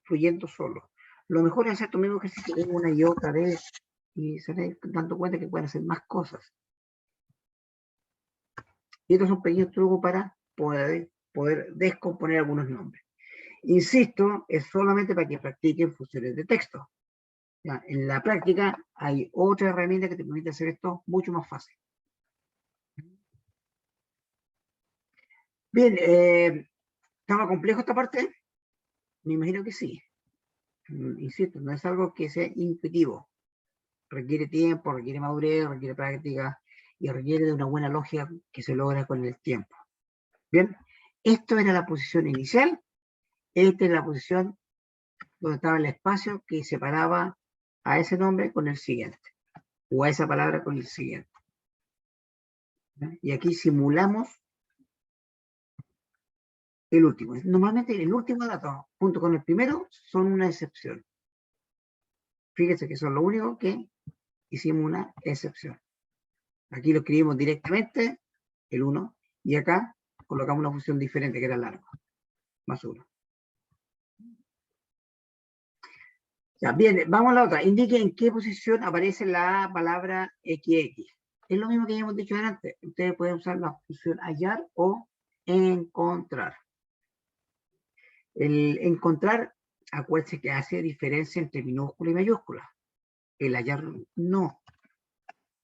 fluyendo solo. Lo mejor es hacer tu mismo ejercicio una y otra vez y se van dando cuenta que pueden hacer más cosas. Y estos son pequeños trucos para poder descomponer algunos nombres. Insisto, es solamente para que practiquen funciones de texto. ¿Ya? En la práctica hay otra herramienta que te permite hacer esto mucho más fácil. Bien, ¿estaba complejo esta parte? Me imagino que sí. Insisto, no es algo que sea intuitivo. Requiere tiempo, requiere madurez, requiere práctica y requiere de una buena lógica que se logra con el tiempo. Bien, esto era la posición inicial. Esta es la posición donde estaba el espacio que separaba a ese nombre con el siguiente, o a esa palabra con el siguiente. ¿Ya? Y aquí simulamos el último. Normalmente el último dato, junto con el primero, son una excepción. Fíjense que son lo único que hicimos una excepción. Aquí lo escribimos directamente, el 1, y acá colocamos una función diferente, que era largo, más 1. Ya, bien, vamos a la otra. Indique en qué posición aparece la palabra XX. Es lo mismo que ya hemos dicho antes. Ustedes pueden usar la función hallar o encontrar. El encontrar, acuérdense que hace diferencia entre minúscula y mayúscula. El hallar no.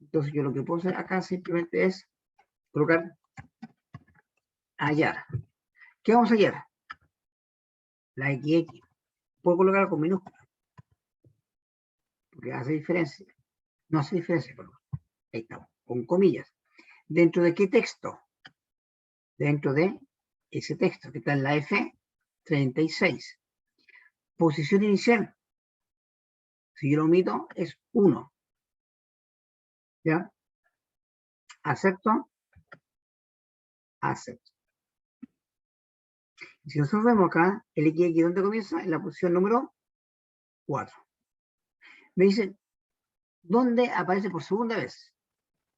Entonces yo lo que puedo hacer acá simplemente es colocar hallar. ¿Qué vamos a hallar? La XX. Puedo colocarla con minúscula. Porque hace diferencia. No hace diferencia, perdón. Ahí estamos, con comillas. ¿Dentro de qué texto? Dentro de ese texto que está en la F36. Posición inicial. Si yo lo omito, es 1. ¿Ya? ¿Acepto? Acepto. Si nosotros vemos acá, el XX, ¿dónde comienza? En la posición número 4. Me dicen, ¿dónde aparece por segunda vez?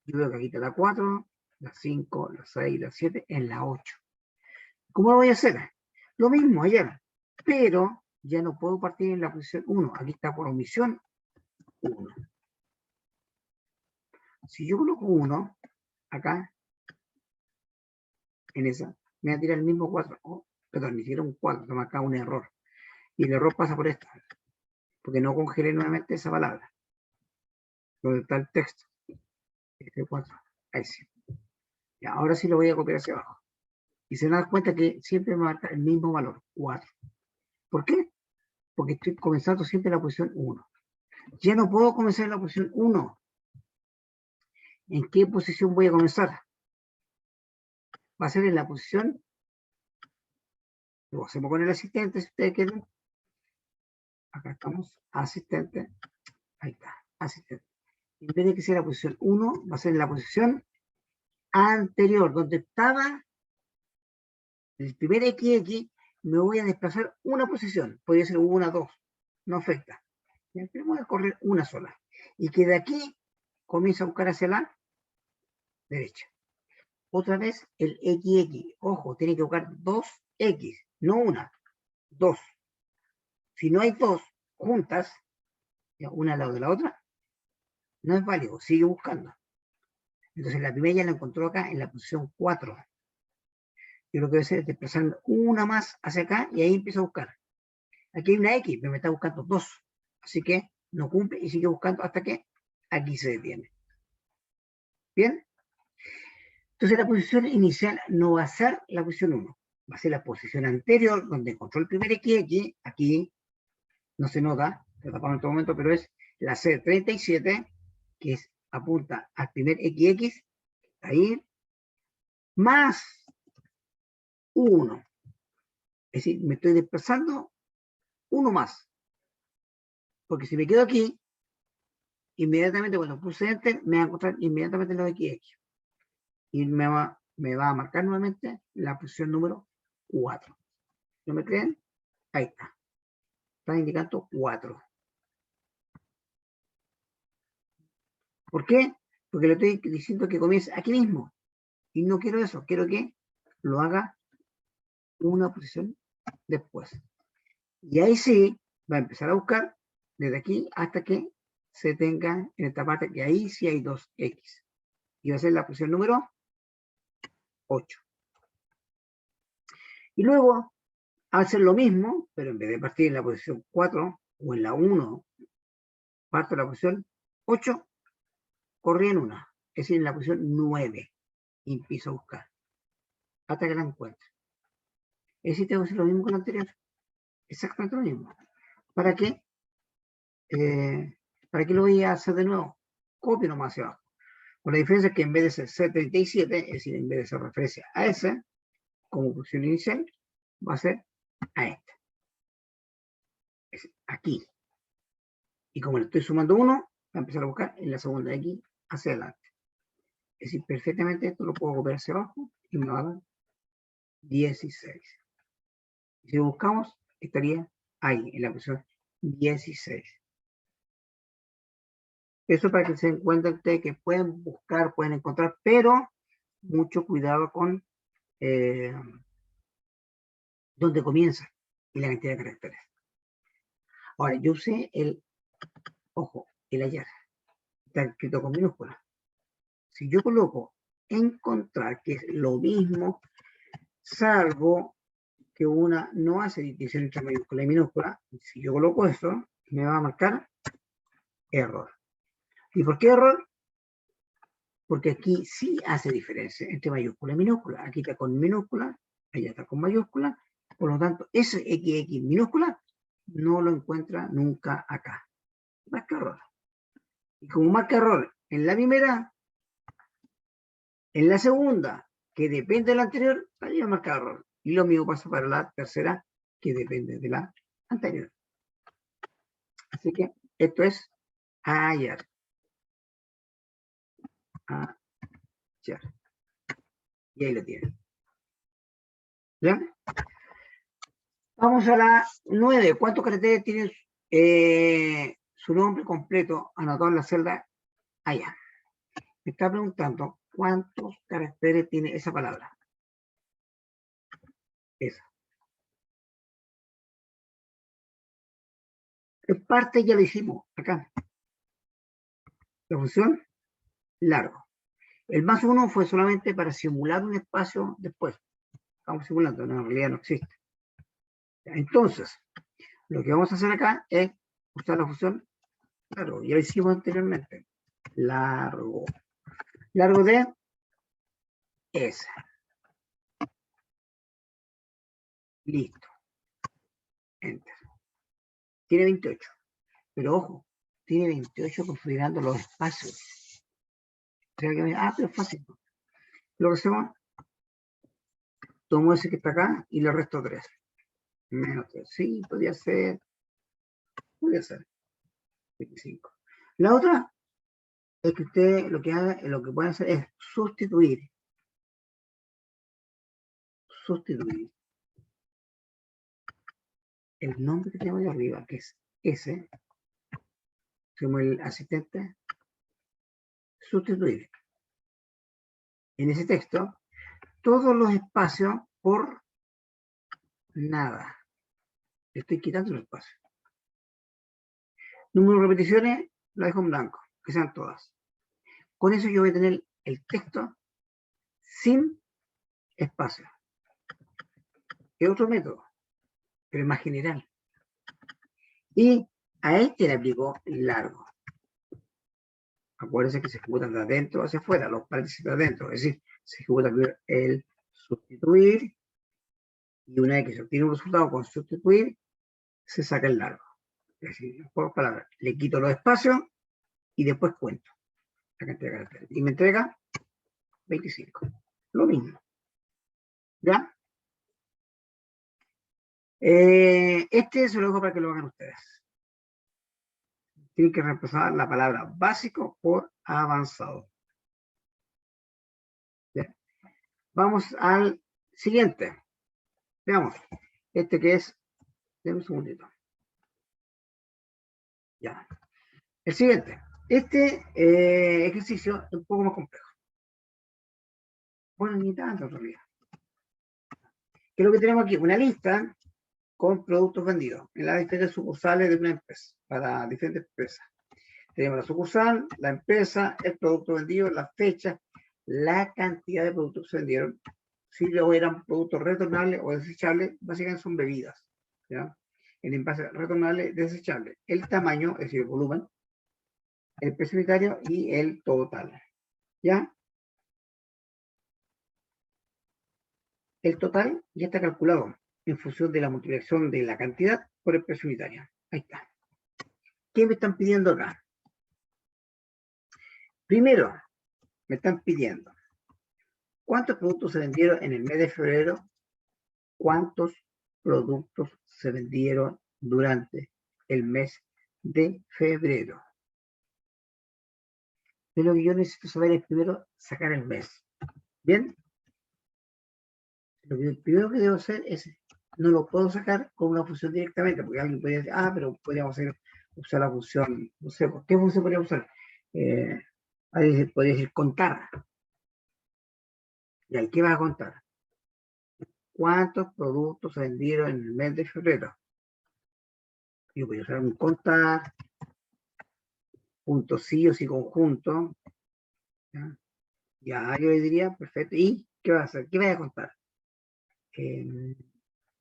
Yo veo que aquí está la 4, la 5, la 6, la 7, en la 8. ¿Cómo lo voy a hacer? Lo mismo ayer, pero ya no puedo partir en la posición 1. Aquí está por omisión 1. Si yo coloco 1, acá, en esa, me va a tirar el mismo 4. Oh, perdón, me hicieron un 4, toma acá un error. Y el error pasa por esto, porque no congelé nuevamente esa palabra. Donde está el texto. Este 4. Ahí sí. Y ahora sí lo voy a copiar hacia abajo. Y se dan cuenta que siempre me marca el mismo valor, 4. ¿Por qué? Porque estoy comenzando siempre en la posición 1. Ya no puedo comenzar en la posición 1. ¿En qué posición voy a comenzar? Va a ser en la posición, lo hacemos con el asistente, si ustedes quieren. Acá estamos, asistente. Ahí está, asistente. En vez de que sea la posición 1, va a ser en la posición anterior, donde estaba el primer XX, me voy a desplazar una posición. Podría ser 1, 2, no afecta. Pero voy a correr una sola. Y que de aquí comienza a buscar hacia la derecha. Otra vez el XX. Ojo, tiene que buscar 2X, no una, 2. Si no hay 2 juntas, una al lado de la otra, no es válido, sigue buscando. Entonces la primera ya la encontró acá en la posición 4. Yo lo que voy a hacer es desplazar una más hacia acá y ahí empiezo a buscar. Aquí hay una X, pero me está buscando 2. Así que no cumple y sigue buscando hasta que aquí se detiene. ¿Bien? Entonces la posición inicial no va a ser la posición 1. Va a ser la posición anterior donde encontró el primer XX. Aquí no se nota, se tapamos en este momento, pero es la C37, que apunta al primer XX, ahí, más 1. Es decir, me estoy desplazando uno más. Porque si me quedo aquí, inmediatamente cuando puse Enter, me va a encontrar inmediatamente los XX. Y me va a marcar nuevamente la posición número 4. ¿No me creen? Ahí está. Está indicando 4. ¿Por qué? Porque le estoy diciendo que comience aquí mismo. Y no quiero eso, quiero que lo haga una posición después. Y ahí sí va a empezar a buscar desde aquí hasta que se tenga en esta parte, que ahí sí hay 2x. Y va a ser la posición número 8. Y luego hacer lo mismo, pero en vez de partir en la posición 4 o en la 1, parto en la posición 8, corrí en una, es decir, en la posición 9, y empiezo a buscar hasta que la encuentre. Es decir, tengo que hacer lo mismo que lo anterior, exactamente lo mismo. ¿Para qué? ¿Para qué lo voy a hacer de nuevo? Copio nomás hacia abajo. Con la diferencia que en vez de ser C37, es decir, en vez de hacer referencia a ese, como posición inicial, va a ser a esta. Es aquí. Y como le estoy sumando 1, va a empezar a buscar en la segunda de aquí hacia adelante. Es decir, perfectamente esto lo puedo copiar hacia abajo y me va a dar 16. Si lo buscamos, estaría ahí, en la posición 16. Eso para que se den cuenta ustedes que pueden buscar, pueden encontrar, pero mucho cuidado con dónde comienza y la cantidad de caracteres. Ahora, yo usé el, ojo, el hallar. Está escrito con minúscula. Si yo coloco encontrar, que es lo mismo, salvo que una no hace distinción entre mayúscula y minúscula, si yo coloco eso, me va a marcar error. ¿Y por qué error? Porque aquí sí hace diferencia entre mayúscula y minúscula. Aquí está con minúscula, allá está con mayúscula. Por lo tanto, ese XX minúscula no lo encuentra nunca acá. Marca error. Y como marca error en la primera, en la segunda, que depende de la anterior, ahí va a marcar error. Y lo mismo pasa para la tercera, que depende de la anterior. Así que esto es hallar. Hallar. Y ahí lo tienen. ¿Ya? Vamos a la 9. ¿Cuántos caracteres tiene su nombre completo anotado en la celda allá? Me está preguntando cuántos caracteres tiene esa palabra. Esa. En parte ya lo hicimos acá. La función largo. El más 1 fue solamente para simular un espacio después. Estamos simulando, no, en realidad no existe. Entonces, lo que vamos a hacer acá es usar la función largo. Ya lo hicimos anteriormente. Largo. Largo de S. Listo. Enter. Tiene 28. Pero ojo, tiene 28 considerando los espacios. Pero es fácil. Lo que hacemos, tomo ese que está acá y le resto 3. Menos 3. Sí, podría ser. 25. La otra es que usted lo que pueden hacer es sustituir. El nombre que tengo ahí arriba, que es ese, como el asistente, sustituir. En ese texto, todos los espacios por nada. Le estoy quitando los espacios. Número de repeticiones, la dejo en blanco, que sean todas. Con eso yo voy a tener el texto sin espacio. Es otro método, pero es más general. Y a este le aplico largo. Acuérdense que se ejecutan de adentro hacia afuera, los paréntesis de adentro. Es decir, se ejecuta el sustituir y una vez que se obtiene un resultado con sustituir, se saca el largo. Es decir, por palabras, le quito los espacios y después cuento la cantidad de caracteres. Y me entrega 25. Lo mismo. ¿Ya? Este se lo dejo para que lo hagan ustedes. Tienen que reemplazar la palabra básico por avanzado. ¿Ya? Vamos al siguiente. Veamos. Este que es. Denme un segundito. Ya. El siguiente. Este ejercicio es un poco más complejo. Bueno, ni tanto en realidad. ¿Qué es lo que tenemos aquí? Una lista con productos vendidos en las diferentes sucursales de una empresa, para diferentes empresas. Tenemos la sucursal, la empresa, el producto vendido, la fecha, la cantidad de productos que se vendieron. Si luego eran productos retornables o desechables, básicamente son bebidas. ¿Ya? El envase retornable, desechable. El tamaño, es decir, el volumen, el precio unitario y el total. ¿Ya? El total ya está calculado en función de la multiplicación de la cantidad por el precio unitario. Ahí está. ¿Qué me están pidiendo acá? Primero, me están pidiendo ¿cuántos productos se vendieron en el mes de febrero? ¿Cuántos productos se vendieron durante el mes de febrero? Pero lo que yo necesito saber es primero sacar el mes. ¿Bien? Lo primero que debo hacer es, no lo puedo sacar con una función directamente, porque alguien podría decir, pero podríamos usar la función, no sé, ¿qué función podríamos usar? Podría decir contar. ¿Y ahí qué vas a contar? ¿Cuántos productos se vendieron en el mes de febrero? Yo voy a usar un contar, punto sí o sí conjunto. Ya, yo le diría, perfecto. ¿Y qué vas a hacer? ¿Qué vas a contar?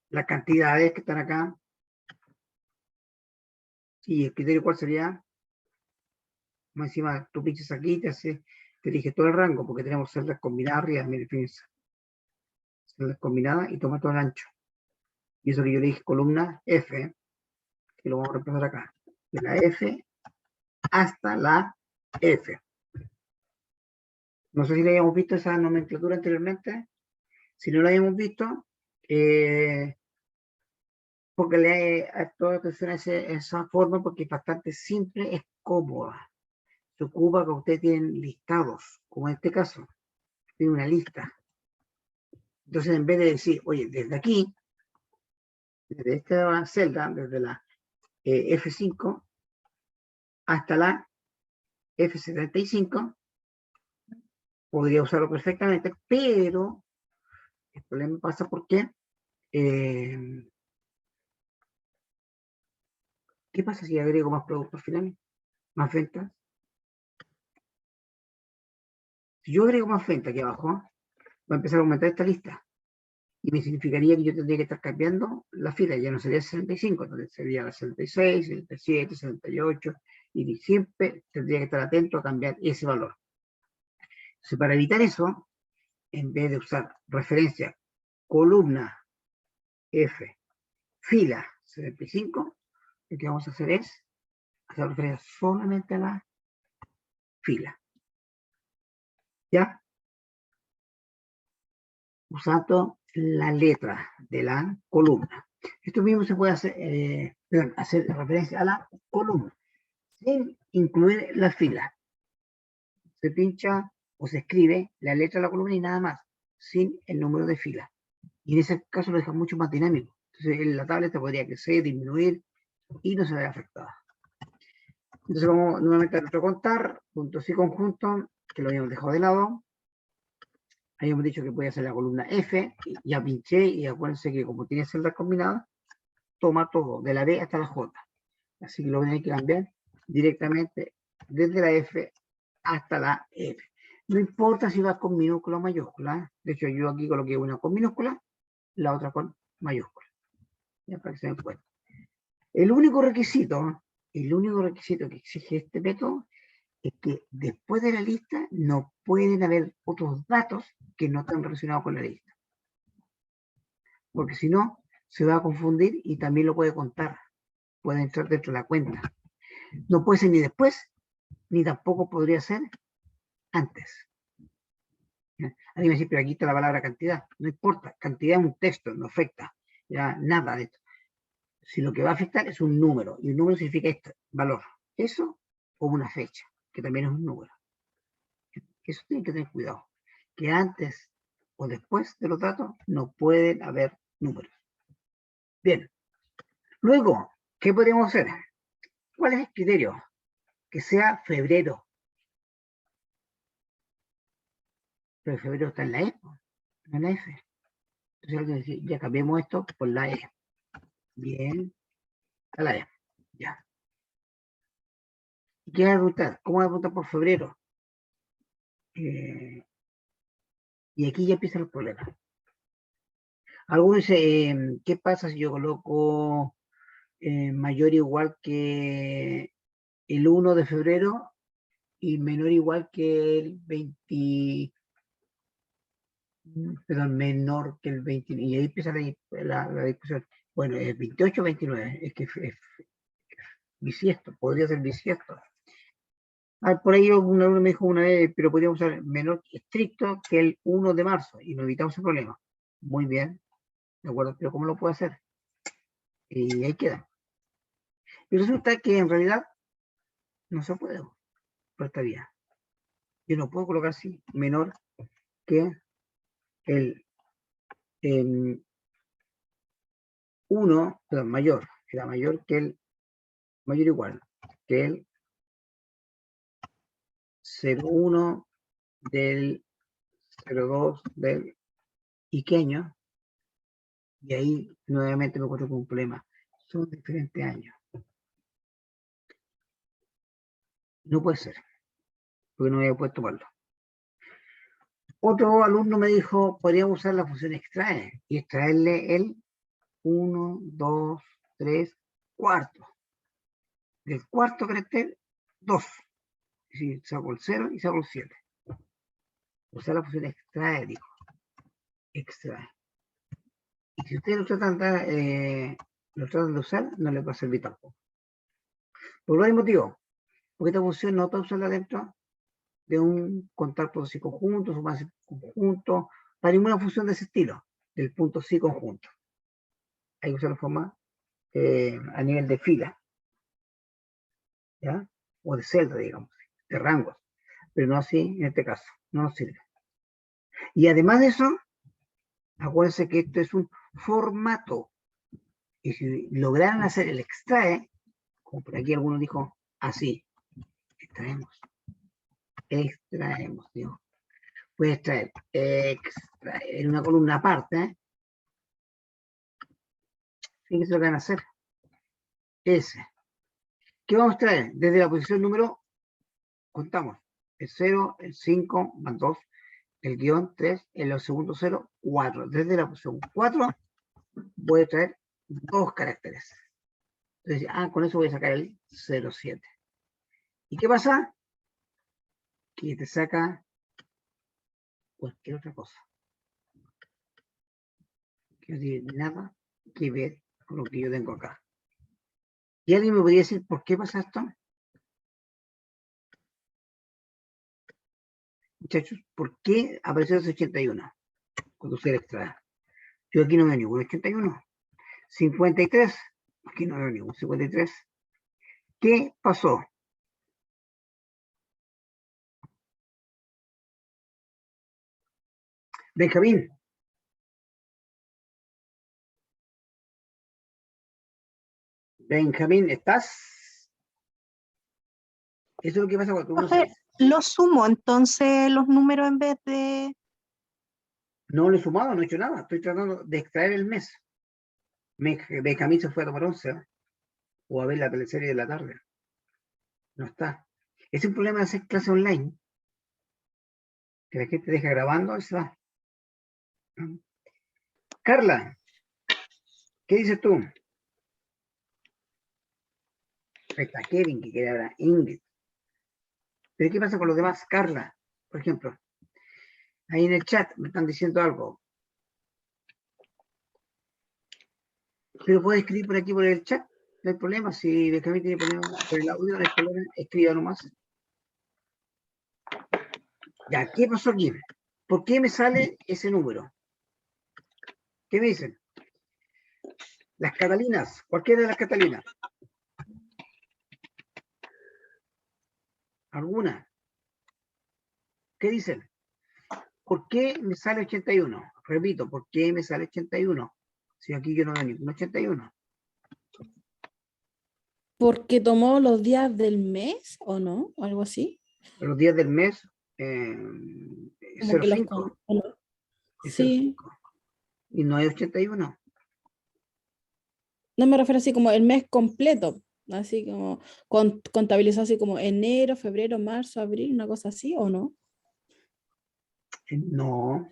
Las cantidades que están acá. Y el criterio, ¿cuál sería? Más encima, tú pinches aquí, te elige todo el rango, porque tenemos celdas combinadas arriba, mire, fíjense. Celdas combinadas y toma todo el ancho. Y eso que yo le dije columna F, que lo vamos a reemplazar acá. De la F hasta la F. No sé si le habíamos visto esa nomenclatura anteriormente. Si no lo habíamos visto, porque le a toda atención a esa forma, porque es bastante simple, es cómoda. Se ocupa que ustedes tienen listados, como en este caso, tiene una lista. Entonces, en vez de decir, oye, desde aquí, desde esta celda, desde la F5 hasta la F75, podría usarlo perfectamente, pero el problema pasa porque ¿qué pasa si agrego más productos finales? ¿Más ventas? Si yo agrego más ventas aquí abajo, va a empezar a aumentar esta lista. Y me significaría que yo tendría que estar cambiando la fila. Ya no sería 65, entonces sería la 66, 67, 68. Y siempre tendría que estar atento a cambiar ese valor. Entonces, para evitar eso, en vez de usar referencia columna F, fila 75, lo que vamos a hacer es hacer referencia solamente a la fila. ¿Ya? Usando la letra de la columna. Esto mismo se puede hacer referencia a la columna, sin incluir la fila. Se pincha o se escribe la letra de la columna y nada más, sin el número de fila. Y en ese caso lo deja mucho más dinámico. Entonces en la tabla podría crecer, disminuir y no se ve afectada. Entonces vamos nuevamente a nuestro contar, puntos y conjuntos, que lo habíamos dejado de lado. Habíamos dicho que podía ser la columna F, y ya pinché, y acuérdense que como tiene celdas combinadas, toma todo, de la B hasta la J. Así que lo voy a tener que cambiar directamente desde la F hasta la F. No importa si va con minúscula o mayúscula. De hecho, yo aquí coloqué una con minúscula, la otra con mayúscula. Ya para que se den cuenta. El único requisito que exige este método es que después de la lista no pueden haber otros datos que no están relacionados con la lista. Porque si no, se va a confundir y también lo puede contar. Puede entrar dentro de la cuenta. No puede ser ni después, ni tampoco podría ser antes. Alguien me dice, pero aquí está la palabra cantidad. No importa, cantidad es un texto, no afecta. Ya nada de esto. Si lo que va a afectar es un número, y un número significa este valor. Eso o una fecha, que también es un número. Eso tienen que tener cuidado. Que antes o después de los datos no pueden haber números. Bien. Luego, ¿qué podríamos hacer? ¿Cuál es el criterio que sea febrero. Pero febrero está en la E, no en la F. Entonces ya cambiemos esto por la E. Bien, está la E. Ya. ¿Y qué va a preguntar? ¿Cómo va a preguntar por febrero? Y aquí ya empiezan los problemas. Algunos dicen, ¿qué pasa si yo coloco mayor o igual que el 1 de febrero y menor o igual que el 20, perdón, menor que el 20, y ahí empieza la discusión. Bueno, es 28 o 29, es que es bisiesto, podría ser bisiesto. Por ahí un alumno me dijo una vez, pero podríamos usar menor estricto que el 1 de marzo y nos evitamos el problema. Muy bien, ¿de acuerdo? Pero ¿cómo lo puedo hacer? Y ahí queda. Y resulta que en realidad no se puede por esta vía. Yo no puedo colocar así menor que el 1, perdón, mayor, era mayor que el, mayor igual que el 0,1 del 0,2 del iqueño, y ahí nuevamente me encuentro con un problema. Son diferentes años. No puede ser, porque no había puesto tomarlo. Otro alumno me dijo, podríamos usar la función extrae y extraerle el 1, 2, 3, cuarto. Del cuarto carácter, 2. Es decir, saco el 0 y saco el 7. Usar la función extrae, dijo. Extrae. Y si ustedes lo tratan de usar, no les va a servir tampoco. Por varios motivos. Porque esta función no está usada dentro de un contar por sí conjunto, sumar conjunto, para ninguna función de ese estilo, del punto sí conjunto. Hay que usar la forma a nivel de fila, ¿ya? O de celda, digamos, de rangos, pero no así en este caso, no nos sirve. Y además de eso, acuérdense que esto es un formato, y si lograran hacer el extrae, como por aquí alguno dijo, así, extraemos, digo. Puede extraer en una columna aparte, fíjense lo que van a hacer. ¿Qué vamos a extraer? Desde la posición número, contamos, el 0, el 5, más 2, el guión 3, el segundo 0, 4. Desde la posición 4 voy a extraer 2 caracteres. Entonces, con eso voy a sacar el 0,7. ¿Y qué pasa? Que te saca cualquier otra cosa. Que no tiene nada que ver con lo que yo tengo acá. ¿Y alguien me podría decir por qué pasa esto? Muchachos, ¿por qué apareció ese 81 cuando se le extrae? Yo aquí no veo ningún 81. 53, aquí no veo ningún 53. ¿Qué pasó? Benjamín. Benjamín, ¿estás? Eso es lo que pasa cuando uno Profe, lo sumo, entonces los números en vez de... No lo he sumado, no he hecho nada. Estoy tratando de extraer el mes. Benjamín se fue a tomar 11 o a ver la teleserie de la tarde. No está. Es un problema de hacer clase online. Que la gente deja grabando y se va. Carla, ¿qué dices tú? Ahí está Kevin, que quiere hablar. Ingrid. ¿Pero qué pasa con los demás? Carla, por ejemplo. Ahí en el chat me están diciendo algo. Pero puede escribir por aquí, por el chat. No hay problema. Si Benjamín tiene problema por el audio, no hay problema. Escriba nomás. Ya, ¿qué pasó aquí? ¿Por qué me sale ese número? ¿Qué me dicen? Las Catalinas. Cualquiera de las Catalinas. ¿Alguna? ¿Qué dicen? ¿Por qué me sale 81? Repito, ¿por qué me sale 81? Si aquí yo no veo ningún 81. Porque tomó los días del mes, ¿o no? O algo así. Los días del mes, Como que los 05, ¿o no? es Sí. 05. Y no hay 81. No me refiero así como el mes completo. Así como contabilizado así como enero, febrero, marzo, abril, una cosa así, ¿o no? No.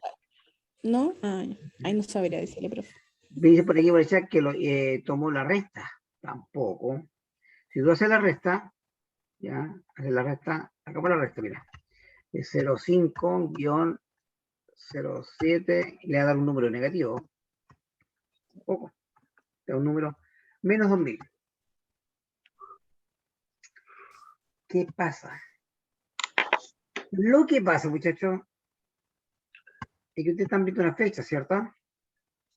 ¿No? Ay, ahí no sabría decirle, profe. Dice por aquí por el chat que tomó la resta. Tampoco. Si tú haces la resta, ya, haces la resta, acabamos la resta, mira. Es 05-07, le va a dar un número negativo. Tampoco. Le da un número menos 2000. ¿Qué pasa? Lo que pasa, muchachos, es que ustedes están viendo una fecha, ¿cierto?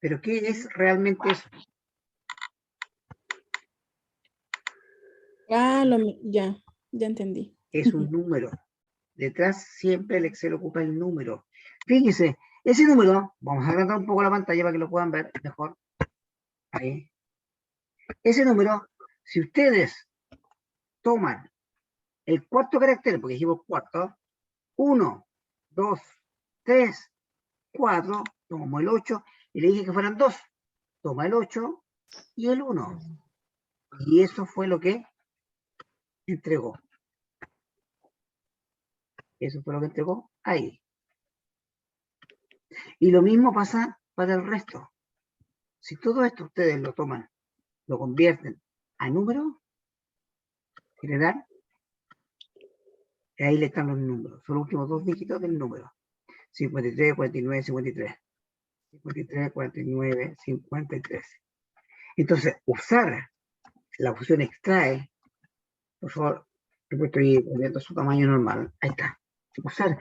Pero ¿qué es realmente eso? Ah, ya entendí. Es un número. Detrás siempre el Excel ocupa el número. Fíjense, ese número, vamos a agrandar un poco la pantalla para que lo puedan ver mejor. Ahí. Ese número, si ustedes toman el cuarto carácter, porque dijimos cuarto, 1, 2, 3, 4, tomo el 8, y le dije que fueran 2. Toma el 8 y el 1. Y eso fue lo que entregó. Eso fue lo que entregó ahí. Y lo mismo pasa para el resto. Si todo esto ustedes lo toman, lo convierten a número, general, ahí le están los números. Son los últimos 2 dígitos del número. 53, 49, 53. 53, 49, 53. Entonces, usar la función extrae, por favor, estoy poniendo su tamaño normal. Ahí está. Usar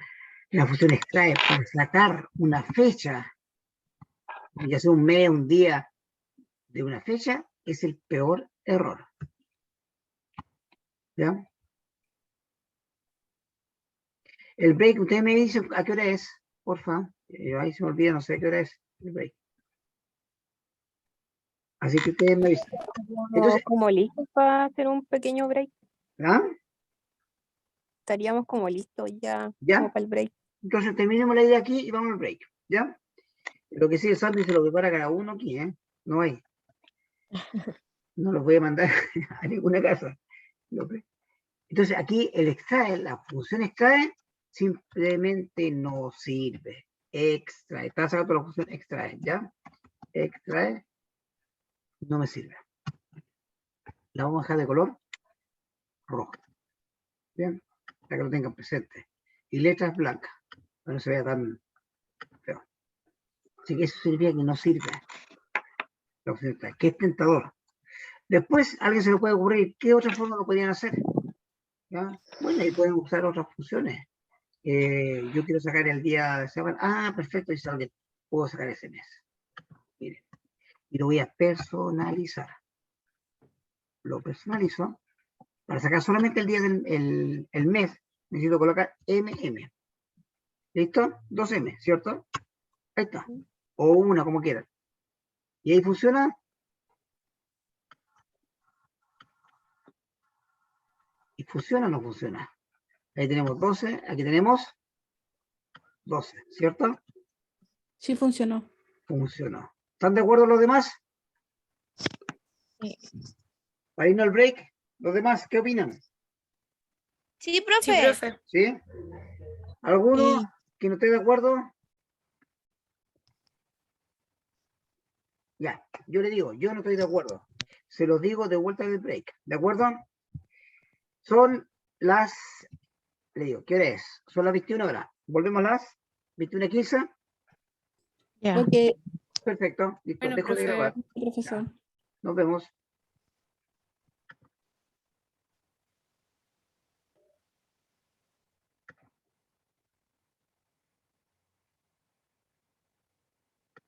la función extrae para sacar una fecha, ya sea un mes, un día de una fecha, es el peor error. ¿Ya? El break, ustedes me dicen a qué hora es, porfa. Ahí se me olvida, no sé a qué hora es el break. Así que ustedes me dicen. Entonces, Como listos para hacer un pequeño break. ¿ah? Estaríamos como listos ya, ¿Ya? como para el break. Entonces terminemos la idea aquí y vamos al break. ¿Ya? Lo que sí, el sándwich se lo prepara cada uno aquí, ¿eh? No hay. No los voy a mandar a ninguna casa. Entonces aquí el extrae, la función extrae, simplemente no sirve. Extrae, está sacando la función extrae, ¿ya? Extrae, no me sirve. La vamos a dejar de color rojo. Bien, para que lo tengan presente. Y letras blancas, para que no se vea tan feo. Así que eso significa que no sirve. La opción extrae, que es tentador. Después, a alguien se le puede ocurrir, ¿qué otra forma lo podrían hacer? ¿Ya? Bueno, ahí pueden usar otras funciones. Yo quiero sacar el día de semana. Ah, perfecto, dice alguien. Puedo sacar ese mes. Miren. Y lo voy a personalizar. Lo personalizo. Para sacar solamente el día del el mes, necesito colocar MM. ¿Listo? 2M, ¿cierto? Ahí está. O una, como quieran. ¿Y ahí funciona? ¿Y funciona o no funciona? Ahí tenemos 12, aquí tenemos 12, ¿cierto? Sí funcionó. Funcionó. ¿Están de acuerdo los demás? Sí. Para irnos al break, los demás, ¿qué opinan? Sí, profe. ¿Sí? ¿Alguno que no esté de acuerdo? Ya, yo le digo, yo no estoy de acuerdo. Se los digo de vuelta del break, ¿de acuerdo? Son las, le digo, ¿qué hora es? Son las 21 horas. Volvemos a las 21:15. Ya. Ok, Perfecto, listo, Bueno, dejo de profe. grabar. profesor. Nos vemos.